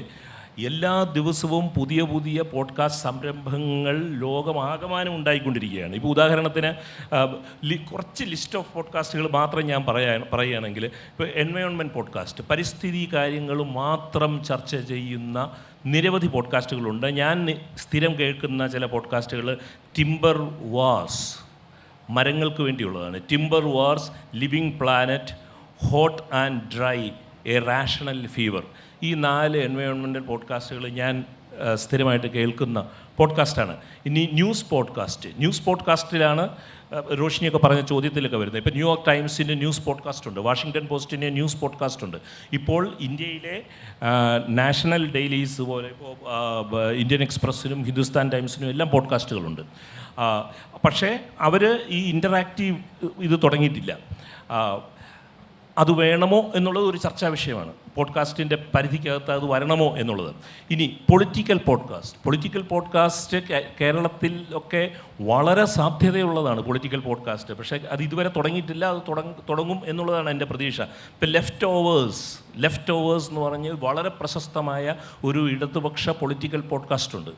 എല്ലാ ദിവസവും പുതിയ പുതിയ പോഡ്കാസ്റ്റ് സംരംഭങ്ങൾ ലോകമാകമാനം ഉണ്ടായിക്കൊണ്ടിരിക്കുകയാണ്. ഇപ്പോൾ ഉദാഹരണത്തിന് കുറച്ച് ലിസ്റ്റ് ഓഫ് പോഡ്കാസ്റ്റുകൾ മാത്രം ഞാൻ പറയുകയാണെങ്കിൽ, ഇപ്പോൾ എൻവയോൺമെൻറ്റ് പോഡ്കാസ്റ്റ്, പരിസ്ഥിതി കാര്യങ്ങൾ മാത്രം ചർച്ച ചെയ്യുന്ന നിരവധി പോഡ്കാസ്റ്റുകളുണ്ട്. ഞാൻ സ്ഥിരം കേൾക്കുന്ന ചില പോഡ്കാസ്റ്റുകൾ ടിംബർ വാർസ്, മരങ്ങൾക്ക് വേണ്ടിയുള്ളതാണ്. Timber wars, living planet, hot and dry, A rational fever. ഈ 4 എൻവയോൺമെൻറ്റൽ പോഡ്കാസ്റ്റുകൾ ഞാൻ സ്ഥിരമായിട്ട് കേൾക്കുന്ന പോഡ്കാസ്റ്റാണ്. ഇനി ന്യൂസ് പോഡ്കാസ്റ്റിലാണ് റോഷിനിയൊക്കെ പറഞ്ഞ ചോദ്യത്തിലൊക്കെ വരുന്നത്. ഇപ്പോൾ ന്യൂയോർക്ക് ടൈംസിൻ്റെ ന്യൂസ് പോഡ്കാസ്റ്റ് ഉണ്ട്, വാഷിങ്ടൺ പോസ്റ്റിൻ്റെ ന്യൂസ് പോഡ്കാസ്റ്റ് ഉണ്ട്. ഇപ്പോൾ ഇന്ത്യയിലെ നാഷണൽ ഡെയിലീസ് പോലെ ഇപ്പോൾ ഇന്ത്യൻ എക്സ്പ്രസ്സിനും ഹിന്ദുസ്ഥാൻ ടൈംസിനും എല്ലാം പോഡ്കാസ്റ്റുകളുണ്ട്. പക്ഷേ അവർ ഈ ഇൻ്ററാക്റ്റീവ് ഇത് തുടങ്ങിയിട്ടില്ല. അത് വേണമോ എന്നുള്ളത് ഒരു ചർച്ചാ വിഷയമാണ്. പോഡ്കാസ്റ്റിൻ്റെ പരിധിക്കകത്ത് അത് വരണമോ എന്നുള്ളത്. ഇനി പൊളിറ്റിക്കൽ പോഡ്കാസ്റ്റ് കേരളത്തിൽ ഒക്കെ വളരെ സാധ്യതയുള്ളതാണ് പൊളിറ്റിക്കൽ പോഡ്കാസ്റ്റ്. പക്ഷേ അത് ഇതുവരെ തുടങ്ങിയിട്ടില്ല. അത് തുടങ്ങും എന്നുള്ളതാണ് എൻ്റെ പ്രതീക്ഷ. ഇപ്പോൾ ലെഫ്റ്റ് ഓവേഴ്സ് എന്ന് പറഞ്ഞ് വളരെ പ്രശസ്തമായ ഒരു ഇടതുപക്ഷ പൊളിറ്റിക്കൽ പോഡ്കാസ്റ്റ് ഉണ്ട്.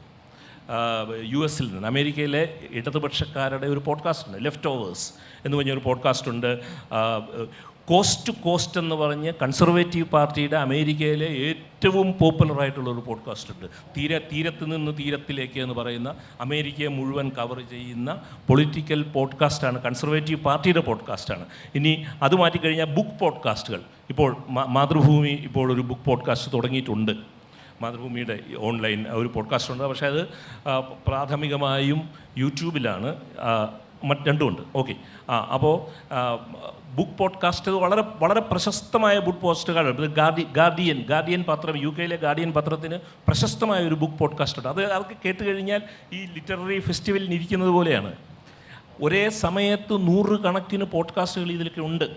US-ൽ നിന്ന്, അമേരിക്കയിലെ ഇടതുപക്ഷക്കാരുടെ ഒരു പോഡ്കാസ്റ്റ് ഉണ്ട്, ലെഫ്റ്റ് ഓവേഴ്സ് എന്ന് പറഞ്ഞൊരു പോഡ്കാസ്റ്റ് ഉണ്ട്. കോസ്റ്റ് ടു കോസ്റ്റ് എന്ന് പറഞ്ഞ് കൺസർവേറ്റീവ് പാർട്ടിയുടെ അമേരിക്കയിലെ ഏറ്റവും പോപ്പുലറായിട്ടുള്ളൊരു പോഡ്കാസ്റ്റ് ഉണ്ട്. തീരത്ത് നിന്ന് തീരത്തിലേക്ക് എന്ന് പറയുന്ന അമേരിക്കയെ മുഴുവൻ കവർ ചെയ്യുന്ന പൊളിറ്റിക്കൽ പോഡ്കാസ്റ്റാണ്, കൺസർവേറ്റീവ് പാർട്ടിയുടെ പോഡ്കാസ്റ്റാണ്. ഇനി അത് മാറ്റിക്കഴിഞ്ഞാൽ ബുക്ക് പോഡ്കാസ്റ്റുകൾ, ഇപ്പോൾ മാതൃഭൂമി ഇപ്പോൾ ഒരു ബുക്ക് പോഡ്കാസ്റ്റ് തുടങ്ങിയിട്ടുണ്ട്. മാതൃഭൂമിയുടെ ഓൺലൈൻ ഒരു പോഡ്കാസ്റ്റ് ഉണ്ട്. പക്ഷേ അത് പ്രാഥമികമായും യൂട്യൂബിലാണ്, രണ്ടുമുണ്ട്. ഓക്കെ. അപ്പോൾ ബുക്ക് പോഡ്കാസ്റ്റ് വളരെ വളരെ പ്രശസ്തമായ ബുക്ക് പോഡ്കാസ്റ്റുകളുണ്ട്. ഗാർഡിയൻ പത്രം, UK-ലെ ഗാർഡിയൻ പത്രത്തിന് പ്രശസ്തമായ ഒരു ബുക്ക് പോഡ്കാസ്റ്റ് ഉണ്ട്. അതൊക്കെ കേട്ട് കഴിഞ്ഞാൽ ഈ ലിറ്റററി ഫെസ്റ്റിവലിന് ഇരിക്കുന്നത് പോലെയാണ്. ഒരേ സമയത്ത് 100 കണക്കിന് പോഡ്കാസ്റ്റുകൾ ഇതിലൊക്കെ ഉണ്ട്.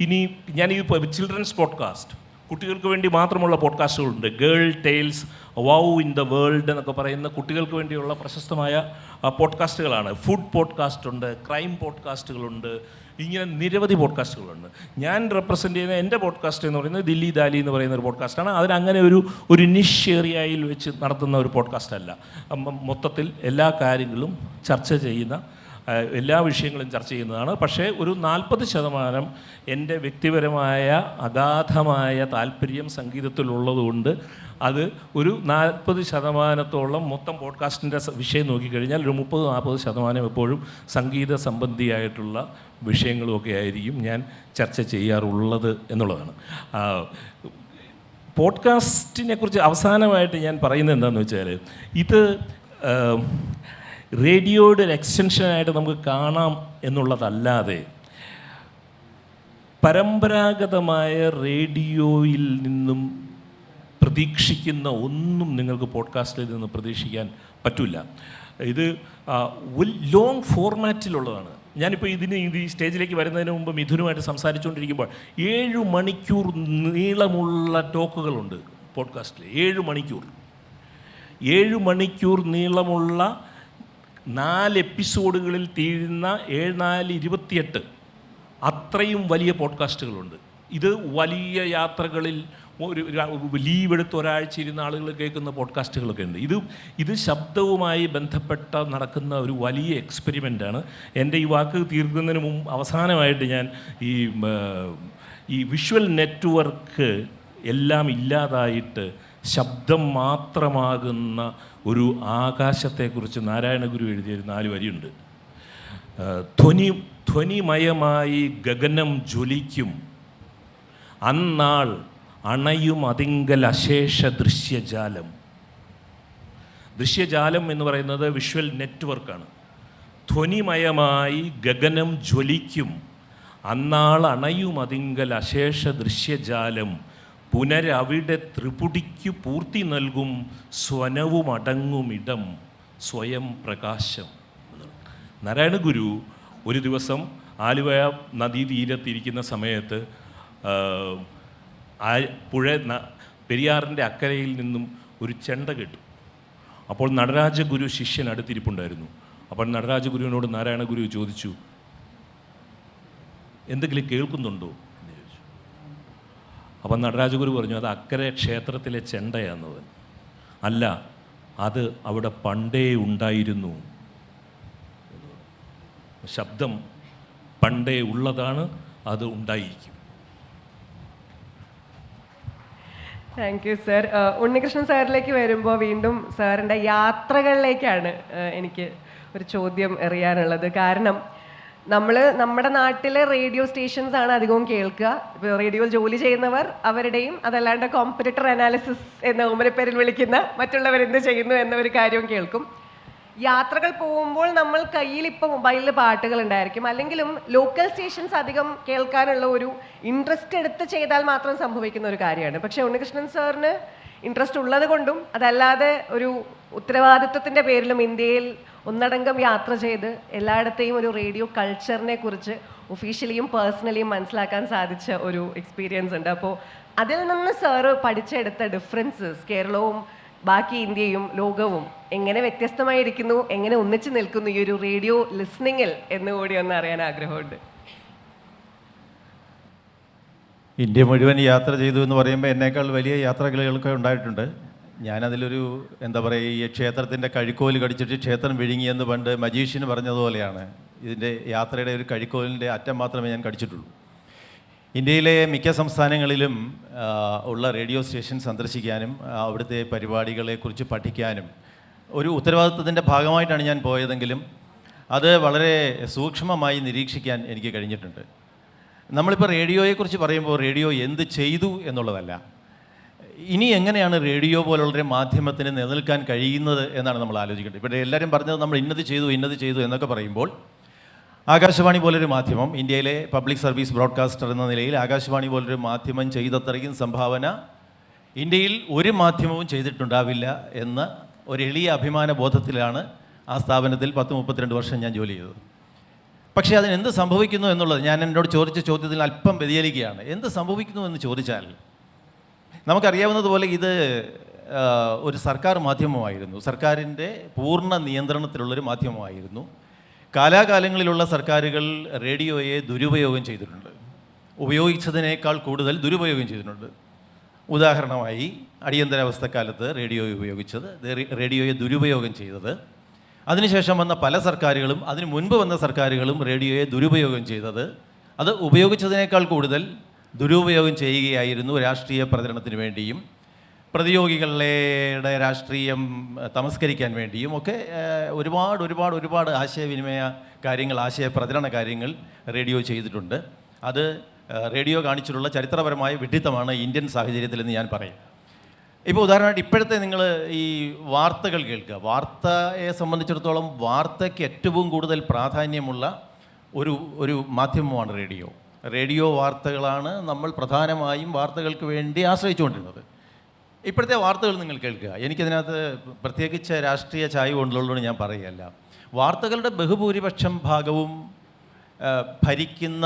ഇനി ഞാൻ ഈ ചിൽഡ്രൻസ് പോഡ്കാസ്റ്റ്, കുട്ടികൾക്ക് വേണ്ടി മാത്രമുള്ള പോഡ്കാസ്റ്റുകളുണ്ട്. Girl tales, wow in the world എന്നൊക്കെ പറയുന്ന കുട്ടികൾക്ക് വേണ്ടിയുള്ള പ്രശസ്തമായ പോഡ്കാസ്റ്റുകളാണ്. ഫുഡ് പോഡ്കാസ്റ്റ് ഉണ്ട്, ക്രൈം പോഡ്കാസ്റ്റുകളുണ്ട്, ഇങ്ങനെ നിരവധി പോഡ്കാസ്റ്റുകളുണ്ട്. ഞാൻ റെപ്രസെൻ്റ് ചെയ്യുന്ന എൻ്റെ പോഡ്കാസ്റ്റ് എന്ന് പറയുന്നത് ദില്ലി ദാലി എന്ന് പറയുന്ന ഒരു പോഡ്കാസ്റ്റാണ്. അതിനങ്ങനെ ഒരു നിഷ് ഏരിയയിൽ വെച്ച് നടത്തുന്ന ഒരു പോഡ്കാസ്റ്റ് അല്ല. മൊത്തത്തിൽ എല്ലാ കാര്യങ്ങളും ചർച്ച ചെയ്യുന്ന, എല്ലാ വിഷയങ്ങളും ചർച്ച ചെയ്യുന്നതാണ്. പക്ഷേ ഒരു 40% എൻ്റെ വ്യക്തിപരമായ അഗാധമായ താല്പര്യം സംഗീതത്തിലുള്ളതുകൊണ്ട് അത് ഒരു 40% മൊത്തം പോഡ്കാസ്റ്റിൻ്റെ വിഷയം നോക്കിക്കഴിഞ്ഞാൽ ഒരു 30-40% എപ്പോഴും സംഗീത സംബന്ധിയായിട്ടുള്ള വിഷയങ്ങളുമൊക്കെ ആയിരിക്കും ഞാൻ ചർച്ച ചെയ്യാറുള്ളത് എന്നുള്ളതാണ്. പോഡ്കാസ്റ്റിനെ കുറിച്ച് അവസാനമായിട്ട് ഞാൻ പറയുന്നത് എന്താണെന്ന് വെച്ചാൽ, ഇത് റേഡിയോയുടെ ഒരു എക്സ്റ്റൻഷനായിട്ട് നമുക്ക് കാണാം എന്നുള്ളതല്ലാതെ പരമ്പരാഗതമായ റേഡിയോയിൽ നിന്നും പ്രതീക്ഷിക്കുന്ന ഒന്നും നിങ്ങൾക്ക് പോഡ്കാസ്റ്റിൽ നിന്ന് പ്രതീക്ഷിക്കാൻ പറ്റില്ല. ഇത് ലോങ് ഫോർമാറ്റിലുള്ളതാണ്. ഞാനിപ്പോൾ ഈ സ്റ്റേജിലേക്ക് വരുന്നതിന് മുമ്പ് മിഥുനുമായിട്ട് സംസാരിച്ചുകൊണ്ടിരിക്കുമ്പോൾ 7 മണിക്കൂർ നീളമുള്ള ടോക്കുകളുണ്ട് പോഡ്കാസ്റ്റിൽ. 7 മണിക്കൂർ നീളമുള്ള 4 എപ്പിസോഡുകളിൽ തീരുന്ന 7×4=28 അത്രയും വലിയ പോഡ്കാസ്റ്റുകളുണ്ട്. ഇത് വലിയ യാത്രകളിൽ ലീവ് എടുത്ത് ഒരാഴ്ച ഇരുന്ന ആളുകൾ കേൾക്കുന്ന പോഡ്കാസ്റ്റുകളൊക്കെ ഉണ്ട്. ഇത് ശബ്ദവുമായി ബന്ധപ്പെട്ട നടക്കുന്ന ഒരു വലിയ എക്സ്പെരിമെൻ്റാണ്. എൻ്റെ ഈ വാക്ക് തീർക്കുന്നതിന് മുമ്പ് അവസാനമായിട്ട് ഞാൻ ഈ വിഷ്വൽ നെറ്റ്വർക്ക് എല്ലാം ഇല്ലാതായിട്ട് ശബ്ദം മാത്രമാകുന്ന ഒരു ആകാശത്തെക്കുറിച്ച് നാരായണ ഗുരു എഴുതിയൊരു 4 വരിയുണ്ട്. ധ്വനിമയമായി ഗഗനം ജ്വലിക്കും, അന്നാൾ അണയും അതിങ്കൽ അശേഷ ദൃശ്യജാലം. ദൃശ്യജാലം എന്ന് പറയുന്നത് വിഷ്വൽ നെറ്റ്വർക്കാണ്. ധ്വനിമയമായി ഗഗനം ജ്വലിക്കും, അന്നാൾ അണയും അതിങ്കൽ അശേഷ ദൃശ്യജാലം, പുനരവിടെ ത്രിപുടിക്കു പൂർത്തി നൽകും സ്വനവും അടങ്ങുമിടം സ്വയം പ്രകാശം. നാരായണ ഗുരു ഒരു ദിവസം ആലുവ നദീതീരത്തിരിക്കുന്ന സമയത്ത് പെരിയാറിൻ്റെ അക്കരയിൽ നിന്നും ഒരു ചെണ്ട കേട്ടു. അപ്പോൾ നടരാജഗുരു ശിഷ്യൻ അടുത്തിരിപ്പുണ്ടായിരുന്നു. അപ്പോൾ നടരാജഗുരുവിനോട് നാരായണ ഗുരു ചോദിച്ചു, എന്തെങ്കിലും കേൾക്കുന്നുണ്ടോ എന്ന് ചോദിച്ചു. അപ്പം നടരാജഗുരു പറഞ്ഞു, അത് അക്കരെ ക്ഷേത്രത്തിലെ ചെണ്ടയാണെന്ന്. അല്ല, അത് അവിടെ പണ്ടേ ഉണ്ടായിരുന്നു. ശബ്ദം പണ്ടേ ഉള്ളതാണ്, അത് ഉണ്ടായിരിക്കും. Thank you sir. ഉണ്ണികൃഷ്ണൻ സാറിലേക്ക് വരുമ്പോൾ വീണ്ടും സാറിൻ്റെ യാത്രകളിലേക്കാണ് എനിക്ക് ഒരു ചോദ്യം എറിയാനുള്ളത്. കാരണം നമ്മുടെ നാട്ടിലെ റേഡിയോ സ്റ്റേഷൻസ് ആണ് അധികവും കേൾക്കുക. ഇപ്പോൾ റേഡിയോയിൽ ജോലി ചെയ്യുന്നവർ അവരുടെയും, അതല്ലാണ്ട് കോമ്പറ്റീറ്റർ അനാലിസിസ് എന്ന ഓമനപ്പേരിൽ വിളിക്കുന്ന മറ്റുള്ളവരെന്ത് ചെയ്യുന്നു എന്ന ഒരു കാര്യവും കേൾക്കും. യാത്രകൾ പോകുമ്പോൾ നമ്മൾ കയ്യിൽ ഇപ്പോൾ മൊബൈലിൽ പാട്ടുകൾ ഉണ്ടായിരിക്കും, അല്ലെങ്കിലും ലോക്കൽ സ്റ്റേഷൻസ് അധികം കേൾക്കാനുള്ള ഒരു ഇൻട്രസ്റ്റ് എടുത്ത് ചെയ്താൽ മാത്രം സംഭവിക്കുന്ന ഒരു കാര്യമാണ്. പക്ഷേ ഉണ്ണികൃഷ്ണൻ സാറിന് ഇൻട്രസ്റ്റ് ഉള്ളത് കൊണ്ടും അതല്ലാതെ ഒരു ഉത്തരവാദിത്വത്തിൻ്റെ പേരിലും ഇന്ത്യയിൽ ഒന്നടങ്കം യാത്ര ചെയ്ത് എല്ലായിടത്തെയും ഒരു റേഡിയോ കൾച്ചറിനെ കുറിച്ച് ഒഫീഷ്യലിയും പേഴ്സണലിയും മനസ്സിലാക്കാൻ സാധിച്ച ഒരു എക്സ്പീരിയൻസ് ഉണ്ട്. അപ്പോൾ അതിൽ നിന്ന് സാറ് പഠിച്ചെടുത്ത ഡിഫറൻസസ് കേരളവും ബാക്കി ഇന്ത്യയും ലോകവും എങ്ങനെ വ്യത്യസ്തമായിരിക്കുന്നു, എങ്ങനെ ഒന്നിച്ചു നിൽക്കുന്നു ഈ ഒരു റേഡിയോ ലിസ്ണിങ്ങിൽ എന്നുകൂടി ഒന്ന് അറിയാൻ ആഗ്രഹമുണ്ട്. ഇന്ത്യ മുഴുവൻ യാത്ര ചെയ്തു എന്ന് പറയുമ്പോൾ എന്നേക്കാൾ വലിയ യാത്രകളൊക്കെ ഉണ്ടായിട്ടുണ്ട്. ഞാനതിലൊരു എന്താ പറയുക, ഈ ക്ഷേത്രത്തിൻ്റെ കഴിക്കോല് കടിച്ചിട്ട് ക്ഷേത്രം വിഴുങ്ങിയെന്ന് പണ്ട് മജീഷ്യന് പറഞ്ഞതുപോലെയാണ്. ഇതിൻ്റെ യാത്രയുടെ ഒരു കഴിക്കോലിൻ്റെ അറ്റം മാത്രമേ ഞാൻ കടിച്ചിട്ടുള്ളൂ. ഇന്ത്യയിലെ മിക്ക സംസ്ഥാനങ്ങളിലും ഉള്ള റേഡിയോ സ്റ്റേഷൻ സന്ദർശിക്കാനും അവിടുത്തെ പരിപാടികളെക്കുറിച്ച് പഠിക്കാനും ഒരു ഉത്തരവാദിത്വത്തിൻ്റെ ഭാഗമായിട്ടാണ് ഞാൻ പോയതെങ്കിലും അത് വളരെ സൂക്ഷ്മമായി നിരീക്ഷിക്കാൻ എനിക്ക് കഴിഞ്ഞിട്ടുണ്ട്. നമ്മളിപ്പോൾ റേഡിയോയെക്കുറിച്ച് പറയുമ്പോൾ റേഡിയോ എന്ത് ചെയ്തു എന്നുള്ളതല്ല, ഇനി എങ്ങനെയാണ് റേഡിയോ പോലുള്ളൊരു മാധ്യമത്തിന് നിലനിൽക്കാൻ കഴിയുന്നത് എന്നാണ് നമ്മൾ ആലോചിക്കേണ്ടത്. ഇവിടെ എല്ലാവരും പറഞ്ഞത് നമ്മൾ ഇന്നത് ചെയ്തു എന്നൊക്കെ പറയുമ്പോൾ ആകാശവാണി പോലൊരു മാധ്യമം, ഇന്ത്യയിലെ പബ്ലിക് സർവീസ് ബ്രോഡ്കാസ്റ്റർ എന്ന നിലയിൽ ആകാശവാണി പോലൊരു മാധ്യമം ചെയ്തത്രയും സംഭാവന ഇന്ത്യയിൽ ഒരു മാധ്യമവും ചെയ്തിട്ടുണ്ടാവില്ല എന്ന ഒരു എളിയ അഭിമാന ബോധത്തിലാണ് ആ സ്ഥാപനത്തിൽ 10-32 വർഷം ഞാൻ ജോലി ചെയ്തത്. പക്ഷേ അതിനെന്ത് സംഭവിക്കുന്നു എന്നുള്ളത് ഞാൻ എന്നോട് ചോദിച്ച ചോദ്യത്തിൽ അല്പം വ്യതിചലിക്കുകയാണ്. എന്ത് സംഭവിക്കുന്നു എന്ന് ചോദിച്ചാൽ, നമുക്കറിയാവുന്നതുപോലെ ഇത് ഒരു സർക്കാർ മാധ്യമമായിരുന്നു, സർക്കാരിൻ്റെ പൂർണ്ണ നിയന്ത്രണത്തിലുള്ളൊരു മാധ്യമമായിരുന്നു. കാലാകാലങ്ങളിലുള്ള സർക്കാരുകൾ റേഡിയോയെ ദുരുപയോഗം ചെയ്തിട്ടുണ്ട്, ഉപയോഗിച്ചതിനേക്കാൾ കൂടുതൽ ദുരുപയോഗം ചെയ്തിട്ടുണ്ട്. ഉദാഹരണമായി അടിയന്തരാവസ്ഥക്കാലത്ത് റേഡിയോയെ ദുരുപയോഗം ചെയ്തത്, അതിനുശേഷം വന്ന പല സർക്കാരുകളും അതിനു മുൻപ് വന്ന സർക്കാരുകളും റേഡിയോയെ ദുരുപയോഗം ചെയ്തത്, അത് ഉപയോഗിച്ചതിനേക്കാൾ കൂടുതൽ ദുരുപയോഗം ചെയ്യുകയായിരുന്നു രാഷ്ട്രീയ പ്രചരണത്തിന് വേണ്ടിയും പ്രതിയോഗികളുടെ രാഷ്ട്രീയം തമസ്കരിക്കാൻ വേണ്ടിയും ഒക്കെ ഒരുപാട് ആശയവിനിമയ കാര്യങ്ങൾ, ആശയപ്രചരണ കാര്യങ്ങൾ റേഡിയോ ചെയ്തിട്ടുണ്ട്. അത് റേഡിയോ കാണിച്ചിട്ടുള്ള ചരിത്രപരമായ വിഡ്ഢിത്തമാണ് ഇന്ത്യൻ സാഹചര്യത്തിലെന്ന് ഞാൻ പറയും. ഇപ്പോൾ ഉദാഹരണമായിട്ട് ഇപ്പോഴത്തെ നിങ്ങൾ ഈ വാർത്തകൾ കേൾക്കുക, വാർത്തയെ സംബന്ധിച്ചിടത്തോളം വാർത്തയ്ക്ക് ഏറ്റവും കൂടുതൽ പ്രാധാന്യമുള്ള ഒരു മാധ്യമമാണ് റേഡിയോ. റേഡിയോ വാർത്തകളാണ് നമ്മൾ പ്രധാനമായും വാർത്തകൾക്ക് വേണ്ടി ആശ്രയിച്ചുകൊണ്ടിരുന്നത്. ഇപ്പോഴത്തെ വാർത്തകൾ നിങ്ങൾ കേൾക്കുക, എനിക്കതിനകത്ത് പ്രത്യേകിച്ച് രാഷ്ട്രീയ ചായ കൊണ്ടുള്ളതുകൊണ്ട് ഞാൻ പറയുകയല്ല. വാർത്തകളുടെ ബഹുഭൂരിപക്ഷം ഭാഗവും ഭരിക്കുന്ന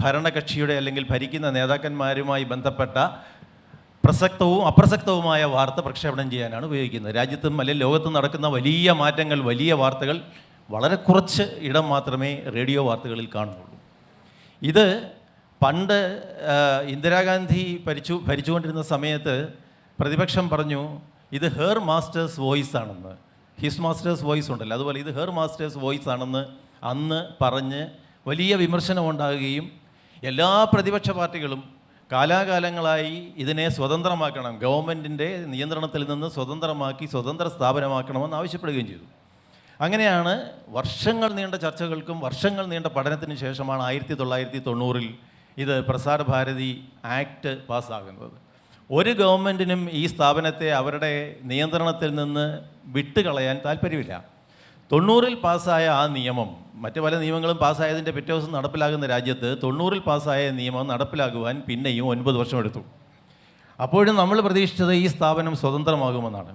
ഭരണകക്ഷിയുടെ അല്ലെങ്കിൽ ഭരിക്കുന്ന നേതാക്കന്മാരുമായി ബന്ധപ്പെട്ട പ്രസക്തവും അപ്രസക്തവുമായ വാർത്ത പ്രക്ഷേപണം ചെയ്യാനാണ് ഉപയോഗിക്കുന്നത്. രാജ്യത്തും അല്ലെങ്കിൽ ലോകത്തും നടക്കുന്ന വലിയ മാറ്റങ്ങൾ, വലിയ വാർത്തകൾ വളരെ കുറച്ച് ഇടം മാത്രമേ റേഡിയോ വാർത്തകളിൽ കാണുന്നുള്ളൂ. ഇത് പണ്ട് ഇന്ദിരാഗാന്ധി ഭരിച്ചുകൊണ്ടിരുന്ന സമയത്ത് പ്രതിപക്ഷം പറഞ്ഞു ഇത് ഹെർ മാസ്റ്റേഴ്സ് വോയിസ് ആണെന്ന്. ഹിസ് മാസ്റ്റേഴ്സ് വോയിസ് ഉണ്ടല്ലോ, അതുപോലെ ഇത് ഹെർ മാസ്റ്റേഴ്സ് വോയിസ് ആണെന്ന് അന്ന് പറഞ്ഞ് വലിയ വിമർശനം ഉണ്ടാകുകയും എല്ലാ പ്രതിപക്ഷ പാർട്ടികളും കാലാകാലങ്ങളായി ഇതിനെ സ്വതന്ത്രമാക്കണം, ഗവൺമെൻറ്റിൻ്റെ നിയന്ത്രണത്തിൽ നിന്ന് സ്വതന്ത്രമാക്കി സ്വതന്ത്ര സ്ഥാപനമാക്കണമെന്ന് ആവശ്യപ്പെടുകയും ചെയ്തു. അങ്ങനെയാണ് വർഷങ്ങൾ നീണ്ട ചർച്ചകൾക്കും വർഷങ്ങൾ നീണ്ട പഠനത്തിനും ശേഷമാണ് 1990 ഇത് പ്രസാർ ഭാരതി ആക്ട് പാസ്സാകുന്നത്. ഒരു ഗവൺമെൻറ്റിനും ഈ സ്ഥാപനത്തെ അവരുടെ നിയന്ത്രണത്തിൽ നിന്ന് വിട്ടുകളയാൻ താല്പര്യമില്ല. 90 പാസ്സായ ആ നിയമം, മറ്റ് പല നിയമങ്ങളും പാസ്സായതിൻ്റെ പിറ്റേ ദിവസം നടപ്പിലാകുന്ന രാജ്യത്ത് 90 പാസ്സായ നിയമം നടപ്പിലാകുവാൻ പിന്നെയും 9 വർഷം എടുത്തു. അപ്പോഴും നമ്മൾ പ്രതീക്ഷിച്ചത് ഈ സ്ഥാപനം സ്വതന്ത്രമാകുമെന്നാണ്.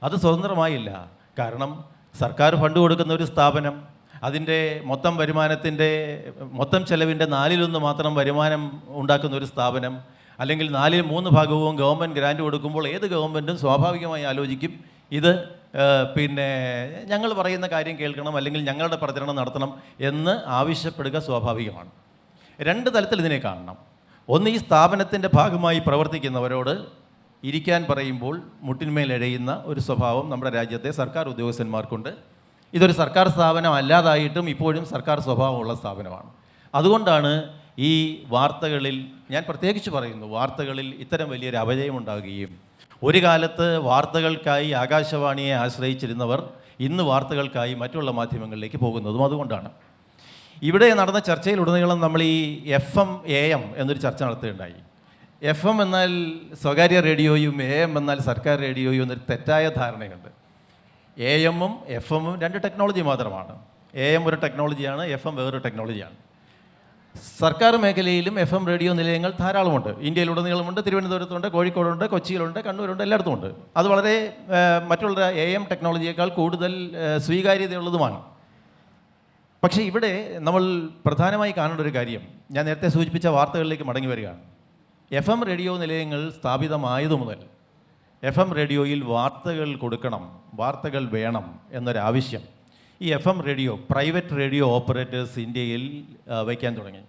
അത് സ്വതന്ത്രമായില്ല. കാരണം സർക്കാർ ഫണ്ട് കൊടുക്കുന്ന ഒരു സ്ഥാപനം, അതിൻ്റെ മൊത്തം വരുമാനത്തിൻ്റെ മൊത്തം ചെലവിൻ്റെ 1/4 മാത്രം വരുമാനം ഉണ്ടാക്കുന്ന ഒരു സ്ഥാപനം, അല്ലെങ്കിൽ 3 ഭാഗവും ഗവൺമെൻറ് ഗ്രാൻറ്റ് കൊടുക്കുമ്പോൾ ഏത് ഗവൺമെൻറ്റും സ്വാഭാവികമായി ആലോചിക്കും ഇത് ഞങ്ങൾ പറയുന്ന കാര്യം കേൾക്കണം, അല്ലെങ്കിൽ ഞങ്ങളുടെ പ്രചരണം നടത്തണം എന്ന് ആവശ്യപ്പെടുക സ്വാഭാവികമാണ്. 2 തലത്തിൽ ഇതിനെ കാണണം. ഒന്ന്, ഈ സ്ഥാപനത്തിൻ്റെ ഭാഗമായി പ്രവർത്തിക്കുന്നവരോട് ഇരിക്കാൻ പറയുമ്പോൾ മുട്ടിന്മേലെഴയുന്ന ഒരു സ്വഭാവം നമ്മുടെ രാജ്യത്തെ സർക്കാർ ഉദ്യോഗസ്ഥന്മാർക്കുണ്ട്. ഇതൊരു സർക്കാർ സ്ഥാപനം അല്ലാതായിട്ടും ഇപ്പോഴും സർക്കാർ സ്വഭാവമുള്ള സ്ഥാപനമാണ്. അതുകൊണ്ടാണ് ഈ വാർത്തകളിൽ, ഞാൻ പ്രത്യേകിച്ച് പറയുന്നു, വാർത്തകളിൽ ഇത്തരം വലിയൊരു അപജയമുണ്ടാകുകയും ഒരു കാലത്ത് വാർത്തകൾക്കായി ആകാശവാണിയെ ആശ്രയിച്ചിരുന്നവർ ഇന്ന് വാർത്തകൾക്കായി മറ്റുള്ള മാധ്യമങ്ങളിലേക്ക് പോകുന്നതും അതുകൊണ്ടാണ്. ഇവിടെ നടന്ന ചർച്ചയിലുടനീളം നമ്മൾ ഈ FM AM എന്നൊരു ചർച്ച നടത്തുകയുണ്ടായി. FM എന്നാൽ സ്വകാര്യ റേഡിയോയും AM എന്നാൽ സർക്കാർ റേഡിയോയും എന്നൊരു തെറ്റായ ധാരണയുണ്ട്. AM ഉം FM ഉം 2 ടെക്നോളജി മാത്രമാണ്. AM ഒരു ടെക്നോളജിയാണ്, FM വേറൊരു ടെക്നോളജിയാണ്. സർക്കാർ മേഖലയിലും FM റേഡിയോ നിലയങ്ങൾ ധാരാളമുണ്ട്. ഇന്ത്യയിലുടനീളമുണ്ട്. തിരുവനന്തപുരത്തുണ്ട്, കോഴിക്കോടുണ്ട്, കൊച്ചിയിലുണ്ട്, കണ്ണൂരുണ്ട്, എല്ലായിടത്തും ഉണ്ട്. അത് വളരെ മറ്റുള്ള AM ടെക്നോളജിയേക്കാൾ കൂടുതൽ സ്വീകാര്യതയുള്ളതുമാണ്. പക്ഷേ ഇവിടെ നമ്മൾ പ്രധാനമായി കാണേണ്ട ഒരു കാര്യം, ഞാൻ നേരത്തെ സൂചിപ്പിച്ച വാർത്തകളിലേക്ക് മടങ്ങി വരികയാണ്. FM റേഡിയോ നിലയങ്ങൾ സ്ഥാപിതമായതു മുതൽ FM റേഡിയോയിൽ വാർത്തകൾ കൊടുക്കണം, വാർത്തകൾ വേണം എന്നൊരാവശ്യം ഈ FM radio, private radio operators ഇന്ത്യയിൽ വയ്ക്കാൻ തുടങ്ങി.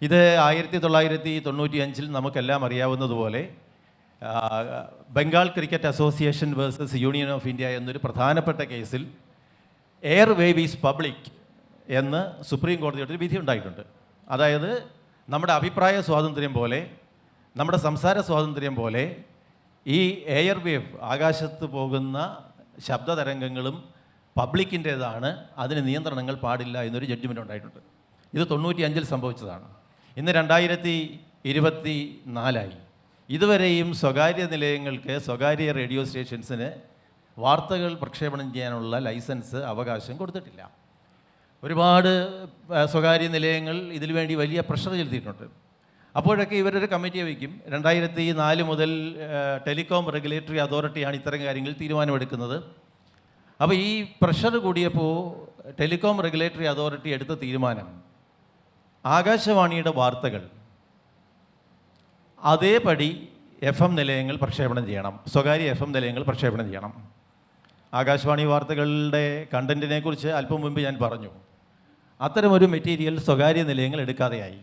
ഇത് 1995 നമുക്കെല്ലാം അറിയാവുന്നതുപോലെ Bengal cricket association versus union of India എന്നൊരു പ്രധാനപ്പെട്ട കേസിൽ എയർ വേവ് ഈസ് പബ്ലിക് എന്ന് സുപ്രീം കോടതിയുടെ ഒരു വിധി ഉണ്ടായിട്ടുണ്ട്. അതായത് നമ്മുടെ അഭിപ്രായ സ്വാതന്ത്ര്യം പോലെ, നമ്മുടെ സംസാര സ്വാതന്ത്ര്യം പോലെ ഈ എയർ വേവ്, ആകാശത്ത് പോകുന്ന ശബ്ദതരംഗങ്ങളും പബ്ലിക്കിൻ്റേതാണ്, അതിന് നിയന്ത്രണങ്ങൾ പാടില്ല എന്നൊരു ജഡ്ജ്മെൻ്റ് ഉണ്ടായിട്ടുണ്ട്. ഇത് 95 സംഭവിച്ചതാണ്. ഇന്ന് 2024 ഇതുവരെയും സ്വകാര്യ നിലയങ്ങൾക്ക്, സ്വകാര്യ റേഡിയോ സ്റ്റേഷൻസിന് വാർത്തകൾ പ്രക്ഷേപണം ചെയ്യാനുള്ള ലൈസൻസ്, അവകാശം കൊടുത്തിട്ടില്ല. ഒരുപാട് സ്വകാര്യ നിലയങ്ങൾ ഇതിനു വേണ്ടി വലിയ പ്രഷർ ചെലുത്തിയിട്ടുണ്ട്. അപ്പോഴൊക്കെ ഇവരൊരു കമ്മിറ്റിയെ വയ്ക്കും. 2004 മുതൽ ടെലികോം റെഗുലേറ്ററി അതോറിറ്റിയാണ് ഇത്തരം കാര്യങ്ങളിൽ തീരുമാനമെടുക്കുന്നത്. അപ്പോൾ ഈ പ്രഷർ കൂടിയപ്പോൾ ടെലികോം റെഗുലേറ്ററി അതോറിറ്റി എടുത്ത തീരുമാനം, ആകാശവാണിയുടെ വാർത്തകൾ അതേപടി FM നിലയങ്ങൾ പ്രക്ഷേപണം ചെയ്യണം, സ്വകാര്യ FM നിലയങ്ങൾ പ്രക്ഷേപണം ചെയ്യണം. ആകാശവാണി വാർത്തകളുടെ കണ്ടൻറ്റിനെ കുറിച്ച് അല്പം മുമ്പ് ഞാൻ പറഞ്ഞു. അത്തരമൊരു മെറ്റീരിയൽ സ്വകാര്യ നിലയങ്ങൾ എടുക്കാതെയായി.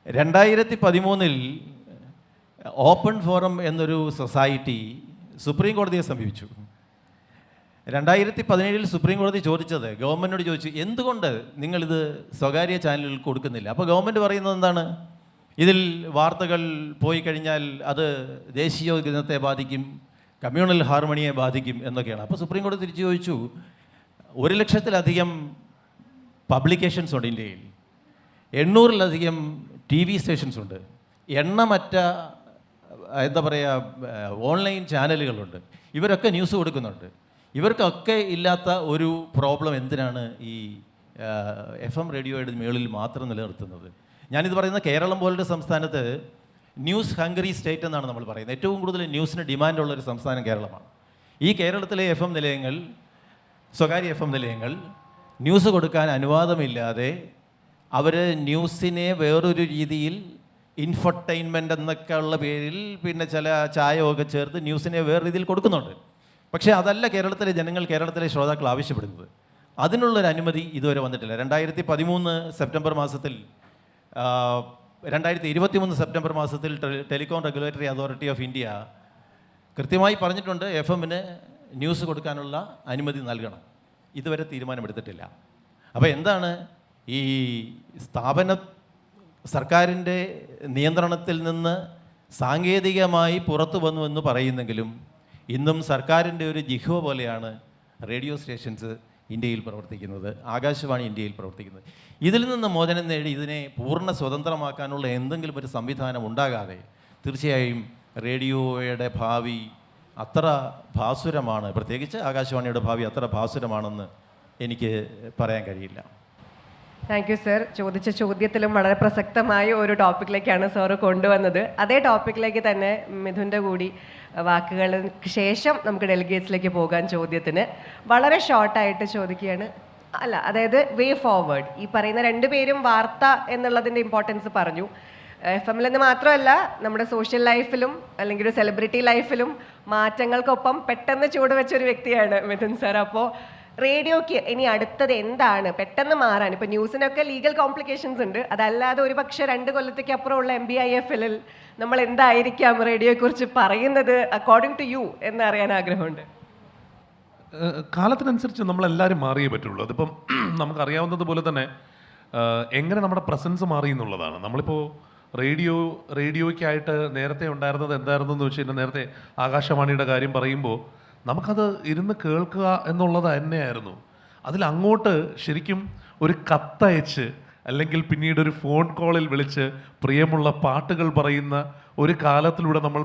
2013 ഓപ്പൺ ഫോറം എന്നൊരു സൊസൈറ്റി സുപ്രീം കോടതിയെ സമീപിച്ചു. 2017 സുപ്രീം കോടതി ചോദിച്ചത്, ഗവൺമെൻറ്റിനോട് ചോദിച്ചു, എന്തുകൊണ്ട് നിങ്ങളിത് സ്വകാര്യ ചാനലുകൾക്ക് കൊടുക്കുന്നില്ല? അപ്പോൾ ഗവൺമെൻറ് പറയുന്നത് എന്താണ്? ഇതിൽ വാർത്തകൾ പോയി കഴിഞ്ഞാൽ അത് ദേശീയോദ്ഗ്രഥനത്തെ ബാധിക്കും, കമ്മ്യൂണൽ ഹാർമണിയെ ബാധിക്കും എന്നൊക്കെയാണ്. അപ്പോൾ സുപ്രീം കോടതി തിരിച്ചു ചോദിച്ചു, 100,000-ലധികം പബ്ലിക്കേഷൻസ് ഉണ്ട് ഇന്ത്യയിൽ, 800-ലധികം TV സ്റ്റേഷൻസ് ഉണ്ട്, എണ്ണമറ്റ ഓൺലൈൻ ചാനലുകളുണ്ട്, ഇവരൊക്കെ ന്യൂസ് കൊടുക്കുന്നുണ്ട്. ഇവർക്കൊക്കെ ഇല്ലാത്ത ഒരു പ്രോബ്ലം എന്തിനാണ് ഈ FM റേഡിയോയുടെ മേളിൽ മാത്രം നിലനിർത്തുന്നത്? ഞാനിത് പറയുന്നത് കേരളം പോലൊരു സംസ്ഥാനത്ത് ന്യൂസ് ഹംഗറി സ്റ്റേറ്റ് എന്നാണ് നമ്മൾ പറയുന്നത്. ഏറ്റവും കൂടുതൽ ന്യൂസിന് ഡിമാൻഡുള്ളൊരു സംസ്ഥാനം കേരളമാണ്. ഈ കേരളത്തിലെ FM നിലയങ്ങൾ, സ്വകാര്യ FM നിലയങ്ങൾ ന്യൂസ് കൊടുക്കാൻ അനുവാദമില്ലാതെ അവർ ന്യൂസിനെ വേറൊരു രീതിയിൽ ഇൻഫർടൈൻമെൻ്റ് എന്നൊക്കെ ഉള്ള പേരിൽ പിന്നെ ചില ചായമൊക്കെ ചേർത്ത് ന്യൂസിനെ വേറെ രീതിയിൽ കൊടുക്കുന്നുണ്ട്. പക്ഷേ അതല്ല കേരളത്തിലെ ജനങ്ങൾ, കേരളത്തിലെ ശ്രോതാക്കൾ ആവശ്യപ്പെടുന്നത്. അതിനുള്ളൊരു അനുമതി ഇതുവരെ വന്നിട്ടില്ല. 2013 സെപ്റ്റംബർ മാസത്തിൽ 2023 സെപ്റ്റംബർ മാസത്തിൽ telecom regulatory authority of India കൃത്യമായി പറഞ്ഞിട്ടുണ്ട് FM-ന് ന്യൂസ് കൊടുക്കാനുള്ള അനുമതി നൽകണം. ഇതുവരെ തീരുമാനമെടുത്തിട്ടില്ല. അപ്പോൾ എന്താണ് ഈ സർക്കാരിൻ്റെ നിയന്ത്രണത്തിൽ നിന്ന് സാങ്കേതികമായി പുറത്തു വന്നു എന്ന് പറയുന്നെങ്കിലും ഇന്നും സർക്കാരിൻ്റെ ഒരു ജിഹ്വ പോലെയാണ് റേഡിയോ സ്റ്റേഷൻസ് ഇന്ത്യയിൽ പ്രവർത്തിക്കുന്നത്, ആകാശവാണി ഇന്ത്യയിൽ പ്രവർത്തിക്കുന്നത്. ഇതിൽ നിന്ന് മോചനം നേടി ഇതിനെ പൂർണ്ണ സ്വതന്ത്രമാക്കാനുള്ള എന്തെങ്കിലും ഒരു സംവിധാനം ഉണ്ടാകാതെ തീർച്ചയായും റേഡിയോയുടെ ഭാവി അത്ര ഭാസുരമാണ്, പ്രത്യേകിച്ച് ആകാശവാണിയുടെ ഭാവി അത്ര ഭാസുരമാണെന്ന് എനിക്ക് പറയാൻ കഴിയില്ല. Thank you sir. ചോദിച്ച ചോദ്യത്തിലും വളരെ പ്രസക്തമായ ഒരു ടോപ്പിക്കിലേക്കാണ് സാറ് കൊണ്ടുവന്നത്. അതേ ടോപ്പിക്കിലേക്ക് തന്നെ മിഥുൻ്റെ കൂടി വാക്കുകൾക്ക് ശേഷം നമുക്ക് ഡെലിഗേറ്റ്സിലേക്ക് പോകാൻ. ചോദ്യത്തിന് വളരെ ഷോർട്ടായിട്ട് ചോദിക്കുകയാണ്. അതായത് വേ ഫോർവേഡ്. ഈ പറയുന്ന രണ്ടുപേരും വാർത്ത എന്നുള്ളതിൻ്റെ ഇമ്പോർട്ടൻസ് പറഞ്ഞു. FM-ൽ നിന്ന് മാത്രമല്ല നമ്മുടെ സോഷ്യൽ ലൈഫിലും അല്ലെങ്കിൽ ഒരു സെലിബ്രിറ്റി ലൈഫിലും മാറ്റങ്ങൾക്കൊപ്പം പെട്ടെന്ന് ചുവടുവെച്ചൊരു വ്യക്തിയാണ് മിഥുൻ സാർ. അപ്പോൾ റേഡിയോയ്ക്ക് ഇനി അടുത്തത് എന്താണ് പെട്ടെന്ന് മാറാൻ? ഇപ്പോൾ ന്യൂസിനൊക്കെ ലീഗൽ കോംപ്ലിക്കേഷൻസ് ഉണ്ട്. അതല്ലാതെ ഒരു പക്ഷേ 2 കൊല്ലത്തേക്ക് അപ്പുറമുള്ള MBIFL നമ്മൾ എന്തായിരിക്കാം റേഡിയോയെക്കുറിച്ച് പറയുന്നത് അക്കോർഡിംഗ് ടു യു എന്നറിയാൻ ആഗ്രഹമുണ്ട്. കാലത്തിനനുസരിച്ച് നമ്മളെല്ലാവരും മാറിയേ പറ്റുള്ളൂ. അതിപ്പം നമുക്കറിയാവുന്നത് പോലെ തന്നെ എങ്ങനെ നമ്മുടെ പ്രസൻസ് മാറി എന്നുള്ളതാണ്. നമ്മളിപ്പോൾ റേഡിയോയ്ക്കായിട്ട് നേരത്തെ ഉണ്ടായിരുന്നത് എന്തായിരുന്നു എന്ന് വെച്ച് കഴിഞ്ഞാൽ, നേരത്തെ ആകാശവാണിയുടെ കാര്യം പറയുമ്പോൾ നമുക്കത് ഇരുന്ന് കേൾക്കുക എന്നുള്ളത് തന്നെയായിരുന്നു. അതിലങ്ങോട്ട് ശരിക്കും ഒരു കത്തയച്ച് അല്ലെങ്കിൽ പിന്നീട് ഒരു ഫോൺ കോളിൽ വിളിച്ച് പ്രിയമുള്ള പാട്ടുകൾ പറയുന്ന ഒരു കാലത്തിലൂടെ നമ്മൾ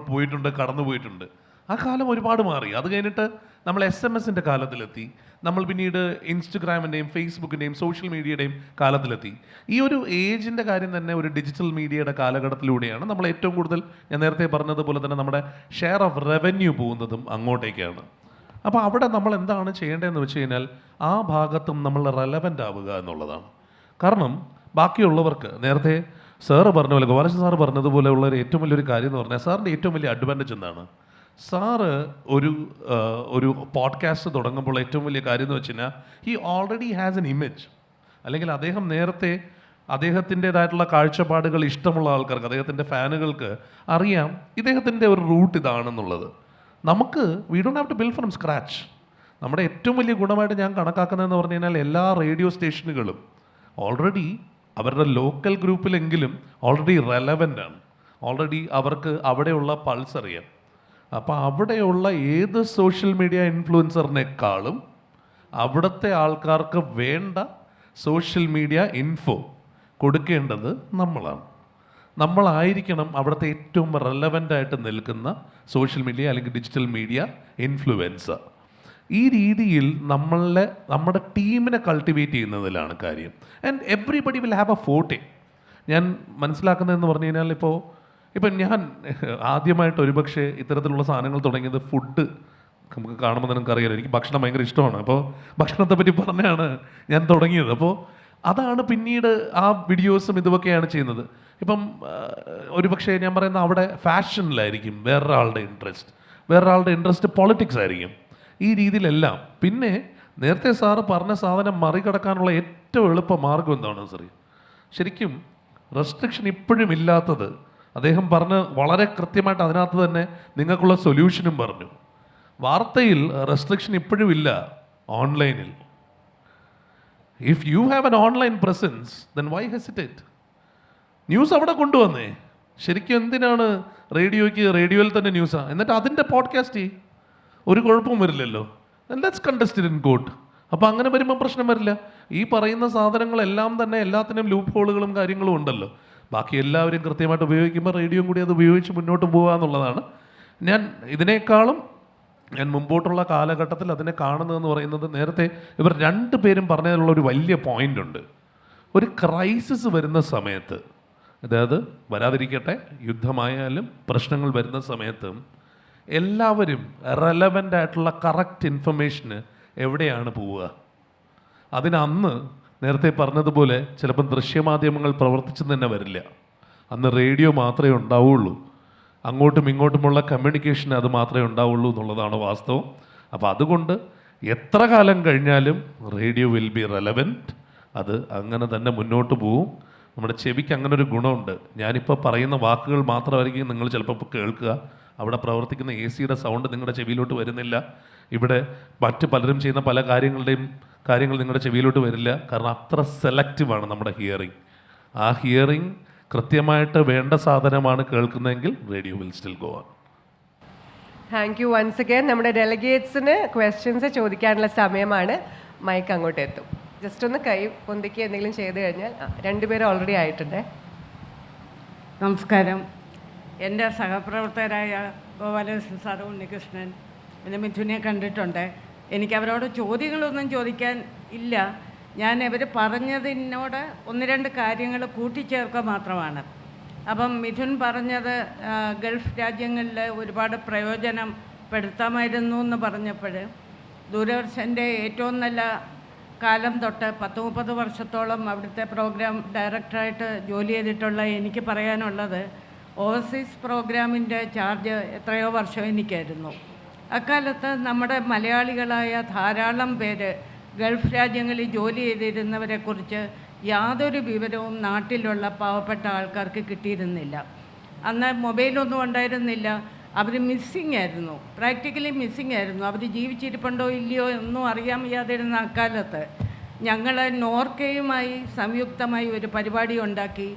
കടന്നു പോയിട്ടുണ്ട്. ആ കാലം ഒരുപാട് മാറി. അത് കഴിഞ്ഞിട്ട് നമ്മൾ SMS-ൻ്റെ കാലത്തിലെത്തി. നമ്മൾ പിന്നീട് ഇൻസ്റ്റഗ്രാമിൻ്റെയും ഫേസ്ബുക്കിൻ്റെയും സോഷ്യൽ മീഡിയയുടെയും കാലത്തിലെത്തി. ഈ ഒരു ഏജിൻ്റെ കാര്യം തന്നെ ഒരു ഡിജിറ്റൽ മീഡിയയുടെ കാലഘട്ടത്തിലൂടെയാണ് നമ്മൾ ഏറ്റവും കൂടുതൽ, ഞാൻ നേരത്തെ പറഞ്ഞതുപോലെ തന്നെ നമ്മുടെ ഷെയർ ഓഫ് റവന്യൂ പോകുന്നതും അങ്ങോട്ടേക്കാണ്. അപ്പോൾ അവിടെ നമ്മൾ എന്താണ് ചെയ്യേണ്ടതെന്ന് വെച്ച് കഴിഞ്ഞാൽ ആ ഭാഗത്തും നമ്മൾ റെലവൻ്റ് ആവുക എന്നുള്ളതാണ്. കാരണം ബാക്കിയുള്ളവർക്ക് നേരത്തെ സാറ് പറഞ്ഞ പോലെ, ഗോപാലകൃഷ്ണൻ സാറ് പറഞ്ഞതുപോലെ ഉള്ള ഏറ്റവും വലിയൊരു കാര്യം എന്ന് പറഞ്ഞാൽ, സാറിൻ്റെ ഏറ്റവും വലിയ അഡ്വാൻറ്റേജ് എന്താണ്? സാറ് ഒരു പോഡ്കാസ്റ്റ് തുടങ്ങുമ്പോൾ ഏറ്റവും വലിയ കാര്യം എന്ന് വെച്ച് കഴിഞ്ഞാൽ he already has N image. അല്ലെങ്കിൽ അദ്ദേഹം നേരത്തെ അദ്ദേഹത്തിൻ്റെതായിട്ടുള്ള കാഴ്ചപ്പാടുകൾ ഇഷ്ടമുള്ള ആൾക്കാർക്ക്, അദ്ദേഹത്തിൻ്റെ ഫാനുകൾക്ക് അറിയാം ഇദ്ദേഹത്തിൻ്റെ ഒരു റൂട്ട് ഇതാണെന്നുള്ളത്. നമുക്ക് we don't have to build from scratch. നമ്മുടെ ഏറ്റവും വലിയ ഗുണമായിട്ട് ഞാൻ കണക്കാക്കുന്നതെന്ന് പറഞ്ഞു കഴിഞ്ഞാൽ എല്ലാ റേഡിയോ സ്റ്റേഷനുകളും ഓൾറെഡി അവരുടെ ലോക്കൽ ഗ്രൂപ്പിലെങ്കിലും ഓൾറെഡി റെലവൻ്റ് ആണ്. ഓൾറെഡി അവർക്ക് അവിടെയുള്ള പൾസ് അറിയാം. അപ്പോൾ അവിടെയുള്ള ഏത് സോഷ്യൽ മീഡിയ ഇൻഫ്ലുവൻസറിനേക്കാളും അവിടുത്തെ ആൾക്കാർക്ക് വേണ്ട സോഷ്യൽ മീഡിയ ഇൻഫോ കൊടുക്കേണ്ടത് നമ്മളാണ്. നമ്മളായിരിക്കണം അവിടുത്തെ ഏറ്റവും റെലവൻ്റ് ആയിട്ട് നിൽക്കുന്ന സോഷ്യൽ മീഡിയ അല്ലെങ്കിൽ ഡിജിറ്റൽ മീഡിയ ഇൻഫ്ലുവൻസർ. ഈ രീതിയിൽ നമ്മുടെ ടീമിനെ കൾട്ടിവേറ്റ് ചെയ്യുന്നതിലാണ് കാര്യം. And everybody will have A ഫോർട്ടേ. ഞാൻ മനസ്സിലാക്കുന്നതെന്ന് പറഞ്ഞു കഴിഞ്ഞാൽ ഇപ്പം ഞാൻ ആദ്യമായിട്ട് ഒരുപക്ഷെ ഇത്തരത്തിലുള്ള സാധനങ്ങൾ തുടങ്ങിയത് ഫുഡ് നമുക്ക് കാണുമ്പോൾ നിങ്ങൾക്കറിയാലോ, എനിക്ക് ഭക്ഷണം ഭയങ്കര ഇഷ്ടമാണ്. അപ്പോൾ ഭക്ഷണത്തെ പറ്റി പറഞ്ഞാണ് ഞാൻ തുടങ്ങിയത്. അപ്പോൾ അതാണ് പിന്നീട് ആ വീഡിയോസും ഇതുമൊക്കെയാണ് ചെയ്യുന്നത്. ഇപ്പം ഒരുപക്ഷെ ഞാൻ പറയുന്ന അവിടെ ഫാഷനിലായിരിക്കും വേറൊരാളുടെ ഇൻട്രസ്റ്റ് പൊളിറ്റിക്സ് ആയിരിക്കും. ഈ രീതിയിലെല്ലാം പിന്നെ നേരത്തെ സാറ് പറഞ്ഞ സാധനം മറികടക്കാനുള്ള ഏറ്റവും എളുപ്പ മാർഗം എന്താണെന്ന് സാറി? ശരിക്കും റെസ്ട്രിക്ഷൻ ഇപ്പോഴും ഇല്ലാത്തത് അദ്ദേഹം പറഞ്ഞ് വളരെ കൃത്യമായിട്ട് അതിനകത്ത് തന്നെ നിങ്ങൾക്കുള്ള സൊല്യൂഷനും പറഞ്ഞു. വാർത്തയിൽ റെസ്ട്രിക്ഷൻ ഇപ്പോഴും ഇല്ല. ഓൺലൈനിൽ if you have an online presence then why hesitate? News അവിടെ കൊണ്ടുവന്നേ. ശരിക്കും എന്തിനാണ് റേഡിയോയിൽ തന്നെ ന്യൂസാണ്, എന്നിട്ട് അതിൻ്റെ പോഡ്കാസ്റ്റ് ഒരു കുഴപ്പവും വരില്ലല്ലോ. Let's contest in court. അപ്പോൾ അങ്ങനെ വരുമ്പോൾ പ്രശ്നം വരില്ല. ഈ പറയുന്ന സാധനങ്ങളെല്ലാം തന്നെ എല്ലാത്തിനും ലൂപ്പ് ഹോളുകളും കാര്യങ്ങളും ഉണ്ടല്ലോ. ബാക്കി എല്ലാവരും കൃത്യമായിട്ട് ഉപയോഗിക്കുമ്പോൾ റേഡിയോയും കൂടി അത് ഉപയോഗിച്ച് മുന്നോട്ട് പോകുക എന്നുള്ളതാണ്. ഞാൻ മുമ്പോട്ടുള്ള കാലഘട്ടത്തിൽ അതിനെ കാണുന്നതെന്ന് പറയുന്നത്, നേരത്തെ ഇവർ 2 പേരും പറഞ്ഞതിലുള്ള ഒരു വലിയ പോയിൻ്റ് ഉണ്ട്. ഒരു ക്രൈസിസ് വരുന്ന സമയത്ത്, അതായത് വരാതിരിക്കട്ടെ യുദ്ധമായാലും പ്രശ്നങ്ങൾ വരുന്ന സമയത്തും എല്ലാവരും റെലവൻ്റ് ആയിട്ടുള്ള കറക്റ്റ് ഇൻഫർമേഷന് എവിടെയാണ് പോവുക? അന്ന് നേരത്തെ പറഞ്ഞതുപോലെ ചിലപ്പം ദൃശ്യമാധ്യമങ്ങൾ പ്രവർത്തിച്ചെന്ന് തന്നെ വരില്ല. അന്ന് റേഡിയോ മാത്രമേ ഉണ്ടാവുള്ളൂ. അങ്ങോട്ടും ഇങ്ങോട്ടുമുള്ള കമ്മ്യൂണിക്കേഷൻ അത് മാത്രമേ ഉണ്ടാവുള്ളൂ എന്നുള്ളതാണ് വാസ്തവം. അപ്പോൾ അതുകൊണ്ട് എത്ര കാലം കഴിഞ്ഞാലും റേഡിയോ വിൽ ബി റെലവൻറ്റ്. അത് അങ്ങനെ തന്നെ മുന്നോട്ട് പോവും. നമ്മുടെ ചെവിക്ക് അങ്ങനെ ഒരു ഗുണമുണ്ട്. ഞാനിപ്പോൾ പറയുന്ന വാക്കുകൾ മാത്രമായിരിക്കും നിങ്ങൾ ചിലപ്പോൾ കേൾക്കുക. അവിടെ പ്രവർത്തിക്കുന്ന AC-യുടെ സൗണ്ട് നിങ്ങളുടെ ചെവിയിലോട്ട് വരുന്നില്ല. ഇവിടെ മറ്റ് പലരും ചെയ്യുന്ന പല കാര്യങ്ങൾ നിങ്ങളുടെ ചെവിയിലോട്ട് വരില്ല. കാരണം അത്ര സെലക്റ്റീവാണ് നമ്മുടെ ഹിയറിംഗ്. ആ ഹിയറിംഗ് കൃത്യമായിട്ട് വേണ്ട സാധനമാണ് കേൾക്കുന്നതെങ്കിൽ radio will still go on. Thank you once again. നമ്മുടെ ഡെലിഗേറ്റ്സിന് ക്വസ്റ്റ്യൻസ് ചോദിക്കാനുള്ള സമയമാണ്. മൈക്ക് അങ്ങോട്ട് എത്തും. ജസ്റ്റ് ഒന്ന് കൈ പൊന്തിക്ക് എന്തെങ്കിലും ചെയ്ത് കഴിഞ്ഞാൽ രണ്ടുപേരും ഓൾറെഡി ആയിട്ടുണ്ട്. നമസ്കാരം. എൻ്റെ സഹപ്രവർത്തകരായ ഗോപാലകൃഷ്ണൻ സാറും ഉണ്ണികൃഷ്ണൻ പിന്നെ മിഥുനെ കണ്ടിട്ടുണ്ട്. എനിക്ക് അവരോട് ചോദ്യങ്ങളൊന്നും ചോദിക്കാൻ ഇല്ല. ഞാൻ അവർ പറഞ്ഞതിനോട് ഒന്ന് രണ്ട് കാര്യങ്ങൾ കൂട്ടിച്ചേർക്കുക മാത്രമാണ്. അപ്പം മിഥുൻ പറഞ്ഞത് ഗൾഫ് രാജ്യങ്ങളിൽ ഒരുപാട് പ്രയോജനപ്പെടുത്താമായിരുന്നു എന്ന് പറഞ്ഞപ്പോൾ ദൂരദർശൻ്റെ ഏറ്റവും നല്ല കാലം തൊട്ട് 10-30 വർഷത്തോളം അവിടുത്തെ പ്രോഗ്രാം ഡയറക്ടറായിട്ട് ജോലി ചെയ്തിട്ടുള്ള എനിക്ക് പറയാനുള്ളത്, ഓവർസീസ് പ്രോഗ്രാമിൻ്റെ ചാർജ് എത്രയോ വർഷം എനിക്കായിരുന്നു. അക്കാലത്ത് നമ്മുടെ മലയാളികളായ ധാരാളം പേര് ഗൾഫ് രാജ്യങ്ങളിൽ ജോലി ചെയ്തിരുന്നവരെക്കുറിച്ച് യാതൊരു വിവരവും നാട്ടിലുള്ള പാവപ്പെട്ട ആൾക്കാർക്ക് കിട്ടിയിരുന്നില്ല. അന്ന് മൊബൈലൊന്നും ഉണ്ടായിരുന്നില്ല. അവർ മിസ്സിങ് ആയിരുന്നു, പ്രാക്ടിക്കലി മിസ്സിങ് ആയിരുന്നു. അവർ ജീവിച്ചിരിപ്പുണ്ടോ ഇല്ലയോ ഒന്നും അറിയാൻ വയ്യാതിരുന്ന അക്കാലത്ത് ഞങ്ങൾ നോർക്കയുമായി സംയുക്തമായി ഒരു പരിപാടി ഉണ്ടാക്കി.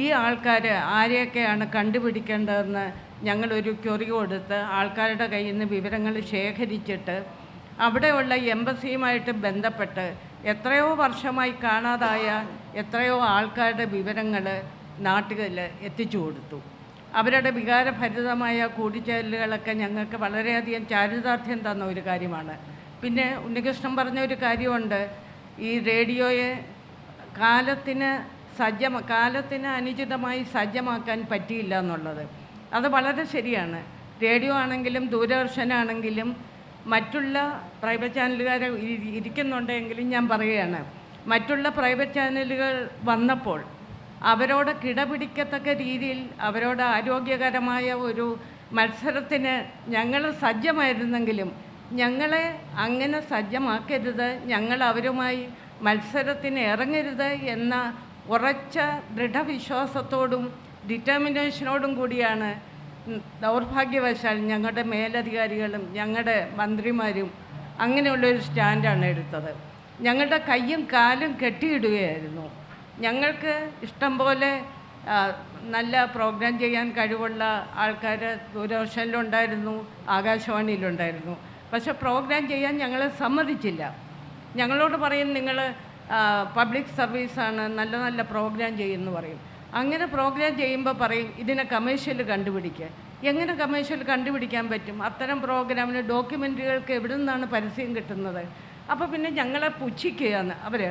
ഈ ആൾക്കാർ ആരെയൊക്കെയാണ് കണ്ടുപിടിക്കേണ്ടതെന്ന് ഞങ്ങളൊരു ക്വറി കൊടുത്ത് ആൾക്കാരുടെ കയ്യിൽ നിന്ന് വിവരങ്ങൾ ശേഖരിച്ചിട്ട് അവിടെയുള്ള എംബസിയുമായിട്ട് ബന്ധപ്പെട്ട് എത്രയോ വർഷമായി കാണാതായ എത്രയോ ആൾക്കാരുടെ വിവരങ്ങൾ നാട്ടുകളിൽ എത്തിച്ചു കൊടുത്തു. അവരുടെ വികാരഭരിതമായ കൂടിച്ചേരലുകളൊക്കെ ഞങ്ങൾക്ക് വളരെയധികം ചാരിതാർത്ഥ്യം തന്ന ഒരു കാര്യമാണ്. പിന്നെ ഉണ്ണികൃഷ്ണൻ പറഞ്ഞ ഒരു കാര്യമുണ്ട്, ഈ റേഡിയോയെ കാലത്തിന് അനുചിതമായി സജ്ജമാക്കാൻ പറ്റിയില്ല എന്നുള്ളത്. അത് വളരെ ശരിയാണ്. റേഡിയോ ആണെങ്കിലും ദൂരദർശനാണെങ്കിലും മറ്റുള്ള പ്രൈവറ്റ് ചാനലുകാർ ഇരിക്കുന്നുണ്ടെങ്കിലും ഞാൻ പറയുകയാണ്, മറ്റുള്ള പ്രൈവറ്റ് ചാനലുകൾ വന്നപ്പോൾ അവരോട് കിടപിടിക്കത്തക്ക രീതിയിൽ അവരോട് ആരോഗ്യകരമായ ഒരു മത്സരത്തിന് ഞങ്ങൾ സജ്ജമായിരുന്നെങ്കിലും ഞങ്ങളെ അങ്ങനെ സജ്ജമാക്കരുത്, ഞങ്ങൾ അവരുമായി മത്സരത്തിന് ഇറങ്ങരുത് എന്ന ഉറച്ച ദൃഢവിശ്വാസത്തോടും ഡിറ്റർമിനേഷനോടും കൂടിയാണ് ദൗർഭാഗ്യവശാൽ ഞങ്ങളുടെ മേലധികാരികളും ഞങ്ങളുടെ മന്ത്രിമാരും അങ്ങനെയുള്ളൊരു സ്റ്റാൻഡാണ് എടുത്തത്. ഞങ്ങളുടെ കയ്യും കാലും കെട്ടിയിടുകയായിരുന്നു. ഞങ്ങൾക്ക് ഇഷ്ടം പോലെ നല്ല പ്രോഗ്രാം ചെയ്യാൻ കഴിവുള്ള ആൾക്കാർ ദൂരദർശനിലുണ്ടായിരുന്നു, ആകാശവാണിയിലുണ്ടായിരുന്നു. പക്ഷെ പ്രോഗ്രാം ചെയ്യാൻ ഞങ്ങളെ സമ്മതിച്ചില്ല. ഞങ്ങളോട് പറയും, നിങ്ങൾ പബ്ലിക് സർവീസാണ്, നല്ല നല്ല പ്രോഗ്രാം ചെയ്യുമെന്ന് പറയും. അങ്ങനെ പ്രോഗ്രാം ചെയ്യുമ്പോൾ പറയും, ഇതിനെ കമേഴ്ഷ്യൽ കണ്ടുപിടിക്കുക. എങ്ങനെ കമേഴ്ഷ്യൽ കണ്ടുപിടിക്കാൻ പറ്റും? അത്തരം പ്രോഗ്രാമിന് ഡോക്യുമെൻ്ററികൾക്ക് എവിടെ നിന്നാണ് പരസ്യം കിട്ടുന്നത്? അപ്പോൾ പിന്നെ ഞങ്ങളെ പുച്ഛിക്കുകയാണ് അവർ,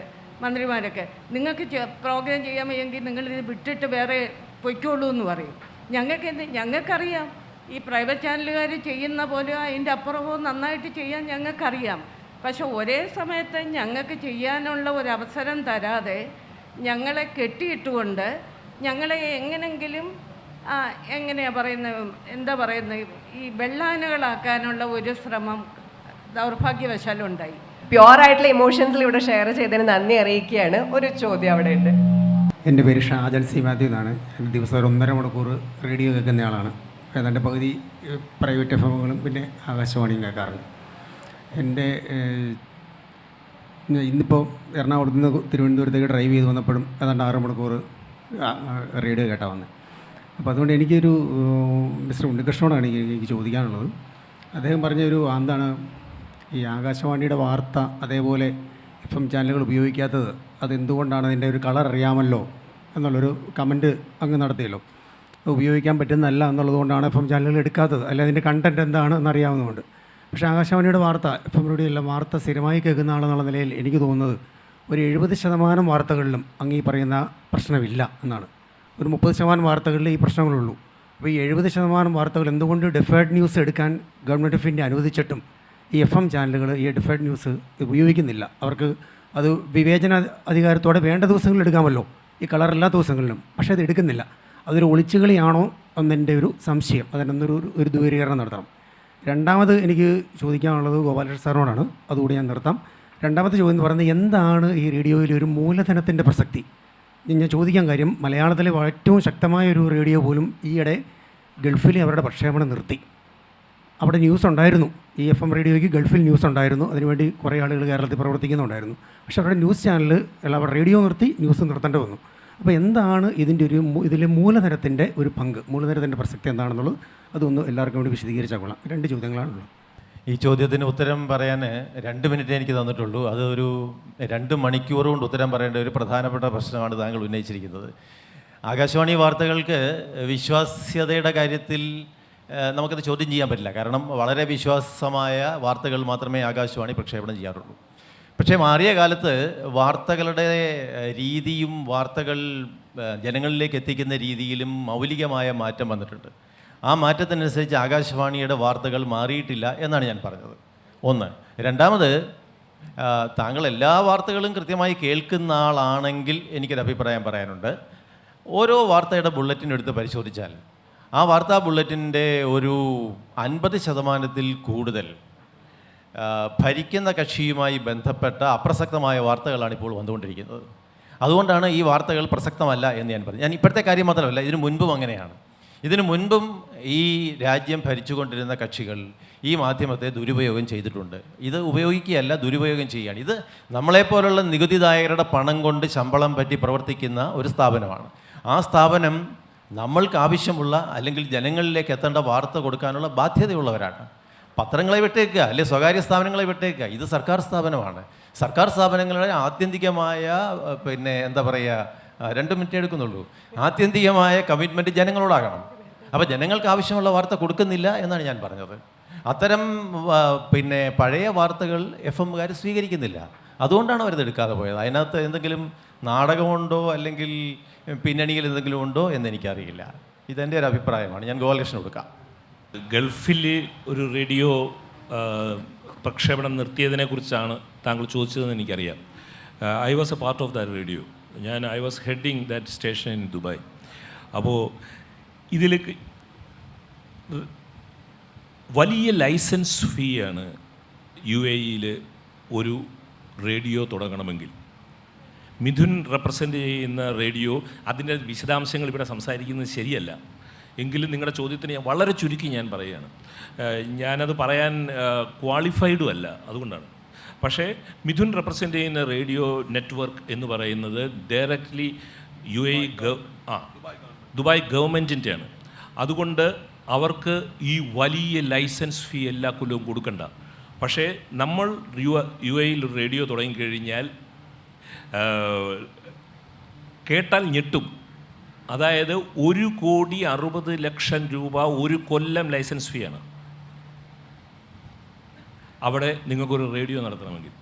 മന്ത്രിമാരൊക്കെ. നിങ്ങൾക്ക് പ്രോഗ്രാം ചെയ്യാൻ വയ്യെങ്കിൽ നിങ്ങളിത് വിട്ടിട്ട് വേറെ പൊയ്ക്കോളൂ എന്ന് പറയും. ഞങ്ങൾക്കറിയാം ഈ പ്രൈവറ്റ് ചാനലുകാർ ചെയ്യുന്ന പോലെ അതിൻ്റെ അപ്പുറമോ നന്നായിട്ട് ചെയ്യാൻ ഞങ്ങൾക്കറിയാം. പക്ഷെ ഒരേ സമയത്ത് ഞങ്ങൾക്ക് ചെയ്യാനുള്ള ഒരു അവസരം തരാതെ ഞങ്ങളെ കെട്ടിയിട്ടുകൊണ്ട് ഞങ്ങളെ എങ്ങനെങ്കിലും എന്താ പറയുന്നത് ഈ വെള്ളാനകളാക്കാനുള്ള ഒരു ശ്രമം ദൗർഭാഗ്യവശാലുണ്ടായി. പ്യുവറായിട്ടുള്ള ഇമോഷൻസിൽ ഇവിടെ ഷെയർ ചെയ്തതിന് നന്ദി അറിയിക്കുകയാണ്. ഒരു ചോദ്യം അവിടെ ഉണ്ട്. എൻ്റെ പേര് ഷാജൽ സി മാത്യു എന്നാണ്. എൻ്റെ ദിവസം ഒരു 1.5 മണിക്കൂർ റേഡിയോ കേൾക്കുന്നയാളാണ്. ഏതാണ്ട് പകുതി പ്രൈവറ്റ് എഫ്എമ്മുകളും പിന്നെ ആകാശവാണിയും കേൾക്കാറുണ്ട്. എൻ്റെ ഇന്നിപ്പോൾ എറണാകുളത്ത് നിന്ന് തിരുവനന്തപുരത്തേക്ക് ഡ്രൈവ് ചെയ്ത് വന്നപ്പോഴും ഏതാണ്ട് 6 മണിക്കൂർ റേഡിയോ കേട്ടാൽ വന്നത്. അപ്പോൾ അതുകൊണ്ട് എനിക്കൊരു മിസ്റ്റർ ഉണ്ണികൃഷ്ണനോടാണ് എനിക്ക് ചോദിക്കാനുള്ളത്. അദ്ദേഹം പറഞ്ഞൊരു എന്താണ് ഈ ആകാശവാണിയുടെ വാർത്ത അതേപോലെ FM ചാനലുകൾ ഉപയോഗിക്കാത്തത്, അതെന്തുകൊണ്ടാണ്? അതിൻ്റെ ഒരു കളർ അറിയാമല്ലോ എന്നുള്ളൊരു കമൻറ്റ് അങ്ങ് നടത്തിയല്ലോ. ഉപയോഗിക്കാൻ പറ്റുന്നതല്ല എന്നുള്ളതുകൊണ്ടാണ് FM ചാനലുകൾ എടുക്കാത്തത്, അല്ല അതിൻ്റെ കണ്ടൻറ്റ് എന്താണ് എന്നറിയാവുന്നതുകൊണ്ട്. പക്ഷേ ആകാശവാണിയുടെ വാർത്ത, FM റേഡിയോ എല്ലാം വാർത്ത സ്ഥിരമായി കേൾക്കുന്ന ആളെന്നുള്ള നിലയിൽ എനിക്ക് തോന്നുന്നത് ഒരു 70% വാർത്തകളിലും അങ്ങ് ഈ പറയുന്ന പ്രശ്നമില്ല എന്നാണ്. ഒരു 30% വാർത്തകളിൽ ഈ പ്രശ്നങ്ങളുള്ളൂ. അപ്പോൾ ഈ 70% വാർത്തകൾ എന്തുകൊണ്ട് ഡെഫേർഡ് ന്യൂസ് എടുക്കാൻ ഗവൺമെൻറ് ഓഫ് ഇന്ത്യ അനുവദിച്ചിട്ടും ഈ FM ചാനലുകൾ ഈ ഡെഫേർഡ് ന്യൂസ് ഉപയോഗിക്കുന്നില്ല? അവർക്ക് അത് വിവേചന അധികാരത്തോടെ വേണ്ട ദിവസങ്ങളിൽ എടുക്കാമല്ലോ, ഈ കളറെല്ലാ ദിവസങ്ങളിലും. പക്ഷേ അത് എടുക്കുന്നില്ല. അതൊരു ഒളിച്ചുകളിയാണോ എന്നെൻ്റെ ഒരു സംശയം. അതിനൊരു ദൂരീകരണം നടത്തണം. രണ്ടാമത് എനിക്ക് ചോദിക്കാനുള്ളത് ഗോപാലകൃഷ്ണൻ സാറിനോടാണ്, അതുകൂടി ഞാൻ നിർത്താം. രണ്ടാമത്തെ ചോദ്യം എന്ന് പറയുന്നത്, എന്താണ് ഈ റേഡിയോയിൽ ഒരു മൂലധനത്തിൻ്റെ പ്രസക്തി? ഞാൻ ചോദിക്കാൻ കാര്യം, മലയാളത്തിലെ ഏറ്റവും ശക്തമായ ഒരു റേഡിയോ പോലും ഈയിടെ ഗൾഫിൽ അവരുടെ പ്രക്ഷേപണം നിർത്തി. അവിടെ ന്യൂസ് ഉണ്ടായിരുന്നു, ഈ FM റേഡിയോയ്ക്ക് ഗൾഫിൽ ന്യൂസ് ഉണ്ടായിരുന്നു, അതിനുവേണ്ടി കുറേ ആളുകൾ കേരളത്തിൽ പ്രവർത്തിക്കുന്നുണ്ടായിരുന്നു. പക്ഷേ അവരുടെ ന്യൂസ് ചാനൽ അവിടെ റേഡിയോ നിർത്തി, ന്യൂസ് നിർത്തേണ്ടി വന്നു. അപ്പോൾ എന്താണ് ഇതിലെ മൂലധനത്തിൻ്റെ ഒരു പങ്ക്, മൂലധനത്തിൻ്റെ പ്രസക്തി എന്താണെന്നുള്ളത് അതൊന്ന് എല്ലാവർക്കും വേണ്ടി വിശദീകരിച്ചാൽ കൊള്ളാം. 2 ചോദ്യങ്ങളാണുള്ളത്. ഈ ചോദ്യത്തിന് ഉത്തരം പറയാൻ 2 മിനിറ്റ് എനിക്ക് തന്നിട്ടുള്ളൂ. അത് ഒരു 2 മണിക്കൂർ കൊണ്ട് ഉത്തരം പറയേണ്ട ഒരു പ്രധാനപ്പെട്ട പ്രശ്നമാണ് താങ്കൾ ഉന്നയിച്ചിരിക്കുന്നത്. ആകാശവാണി വാർത്തകൾക്ക് വിശ്വാസ്യതയുടെ കാര്യത്തിൽ നമുക്കത് ചോദ്യം ചെയ്യാൻ പറ്റില്ല. കാരണം വളരെ വിശ്വാസമായ വാർത്തകൾ മാത്രമേ ആകാശവാണി പ്രക്ഷേപണം ചെയ്യാറുള്ളൂ. പക്ഷേ മാറിയ കാലത്ത് വാർത്തകളുടെ രീതിയും വാർത്തകൾ ജനങ്ങളിലേക്ക് എത്തിക്കുന്ന രീതിയിലും മൗലികമായ മാറ്റം വന്നിട്ടുണ്ട്. ആ മാറ്റത്തിനനുസരിച്ച് ആകാശവാണിയുടെ വാർത്തകൾ മാറിയിട്ടില്ല എന്നാണ് ഞാൻ പറഞ്ഞത്. ഒന്ന്. രണ്ടാമത്, താങ്കൾ എല്ലാ വാർത്തകളും കൃത്യമായി കേൾക്കുന്ന ആളാണെങ്കിൽ എനിക്കൊരു അഭിപ്രായം പറയാനുണ്ട്. ഓരോ വാർത്തയുടെ ബുള്ളറ്റിൻ എടുത്ത് പരിശോധിച്ചാൽ ആ വാർത്താ ബുള്ളറ്റിൻ്റെ ഒരു 50% കൂടുതൽ ഭരിക്കുന്ന കക്ഷിയുമായി ബന്ധപ്പെട്ട അപ്രസക്തമായ വാർത്തകളാണ് ഇപ്പോൾ വന്നുകൊണ്ടിരിക്കുന്നത്. അതുകൊണ്ടാണ് ഈ വാർത്തകൾ പ്രസക്തമല്ല എന്ന് ഞാൻ പറഞ്ഞു. ഞാൻ ഇപ്പോഴത്തെ കാര്യം മാത്രമല്ല, ഇതിനു മുൻപും അങ്ങനെയാണ്. ഇതിനു മുൻപും ഈ രാജ്യം ഭരിച്ചുകൊണ്ടിരുന്ന കക്ഷികൾ ഈ മാധ്യമത്തെ ദുരുപയോഗം ചെയ്തിട്ടുണ്ട്. ഇത് ഉപയോഗിക്കുകയല്ല, ദുരുപയോഗം ചെയ്യുകയാണ്. ഇത് നമ്മളെപ്പോലുള്ള നികുതിദായകരുടെ പണം കൊണ്ട് ശമ്പളം പറ്റി പ്രവർത്തിക്കുന്ന ഒരു സ്ഥാപനമാണ്. ആ സ്ഥാപനം നമ്മൾക്ക് ആവശ്യമുള്ള അല്ലെങ്കിൽ ജനങ്ങളിലേക്ക് എത്തേണ്ട വാർത്ത കൊടുക്കാനുള്ള ബാധ്യതയുള്ളവരാണ്. പത്രങ്ങളെ വിട്ടേക്കുക, അല്ലെങ്കിൽ സ്വകാര്യ സ്ഥാപനങ്ങളെ വിട്ടേക്കുക. ഇത് സർക്കാർ സ്ഥാപനമാണ്. സർക്കാർ സ്ഥാപനങ്ങളുടെ ആത്യന്തികമായ എന്താ പറയുക, 2 മിനിറ്റ് എടുക്കുന്നുള്ളൂ, ആത്യന്തികമായ കമ്മിറ്റ്മെൻറ്റ് ജനങ്ങളോടാകണം. അപ്പോൾ ജനങ്ങൾക്ക് ആവശ്യമുള്ള വാർത്ത കൊടുക്കുന്നില്ല എന്നാണ് ഞാൻ പറഞ്ഞത്. അത്തരം പഴയ വാർത്തകൾ FM-കാർ സ്വീകരിക്കുന്നില്ല. അതുകൊണ്ടാണ് അവരത് എടുക്കാതെ പോയത്. അതിനകത്ത് എന്തെങ്കിലും നാടകമുണ്ടോ അല്ലെങ്കിൽ പിന്നണിയിൽ എന്തെങ്കിലും ഉണ്ടോ എന്നെനിക്കറിയില്ല. ഇതെൻ്റെ ഒരു അഭിപ്രായമാണ്. ഞാൻ ഗോപാലകൃഷ്ണൻ കൊടുക്കാം. ഗൾഫിൽ ഒരു റേഡിയോ പ്രക്ഷേപണം നിർത്തിയതിനെക്കുറിച്ചാണ് താങ്കൾ ചോദിച്ചതെന്ന് എനിക്കറിയാം. I was A part of that radio. I was heading that station in Dubai. അപ്പോൾ ഇതിലേക്ക് വലിയ ലൈസൻസ് ഫീ ആണ് UAE-യിൽ ഒരു റേഡിയോ തുടങ്ങണമെങ്കിൽ. മിഥുൻ റെപ്രസെൻ്റ് ചെയ്യുന്ന റേഡിയോ, അതിൻ്റെ വിശദാംശങ്ങൾ ഇവിടെ സംസാരിക്കുന്നത് ശരിയല്ല. എങ്കിലും നിങ്ങളുടെ ചോദ്യത്തിന് ഞാൻ വളരെ ചുരുക്കി ഞാൻ പറയുകയാണ്. ഞാനത് പറയാൻ ക്വാളിഫൈഡും അല്ല, അതുകൊണ്ടാണ്. പക്ഷേ മിഥുൻ റെപ്രസെൻ്റ് ചെയ്യുന്ന റേഡിയോ നെറ്റ്വർക്ക് എന്ന് പറയുന്നത് ഡയറക്റ്റ്ലി ദുബായ് ഗവൺമെൻറ്റിൻ്റെയാണ്. അതുകൊണ്ട് അവർക്ക് ഈ വലിയ ലൈസൻസ് ഫീ എല്ലാ കൊല്ലവും കൊടുക്കണ്ട. പക്ഷേ നമ്മൾ UAE-യിൽ റേഡിയോ തുടങ്ങിക്കഴിഞ്ഞാൽ കേട്ടാൽ ഞെട്ടും. അതായത് 1,60,00,000 രൂപ ഒരു കൊല്ലം ലൈസൻസ് ഫീ ആണ്. അവിടെ നിങ്ങൾക്കൊരു റേഡിയോ നടത്തണമെങ്കിൽ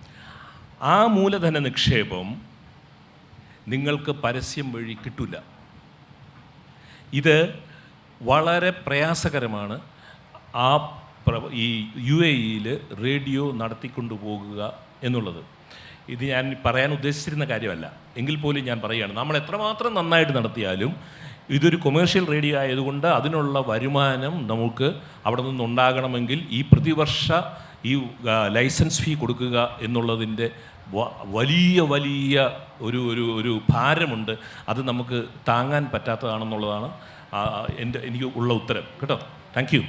ആ മൂലധന നിക്ഷേപം നിങ്ങൾക്ക് പരസ്യം വഴി കിട്ടില്ല. ഇത് വളരെ പ്രയാസകരമാണ്. ഈ UAE-യിൽ റേഡിയോ നടത്തിക്കൊണ്ടു പോകുക എന്നുള്ളത്. ഇത് ഞാൻ പറയാൻ ഉദ്ദേശിച്ചിരുന്ന കാര്യമല്ല, എങ്കിൽ പോലും ഞാൻ പറയുകയാണ്. നമ്മൾ എത്രമാത്രം നന്നായിട്ട് നടത്തിയാലും ഇതൊരു കൊമേഴ്ഷ്യൽ റേഡിയോ ആയതുകൊണ്ട് അതിനുള്ള വരുമാനം നമുക്ക് അവിടെ നിന്നുണ്ടാകണമെങ്കിൽ ഈ പ്രതിവർഷ ഈ ലൈസൻസ് ഫീ കൊടുക്കുക എന്നുള്ളതിൻ്റെ വലിയ വലിയ ഒരു ഭാരമുണ്ട്. അത് നമുക്ക് താങ്ങാൻ പറ്റാത്തതാണെന്നുള്ളതാണ് എനിക്ക് ഉള്ള ഉത്തരം. കേട്ടോ, താങ്ക് യു.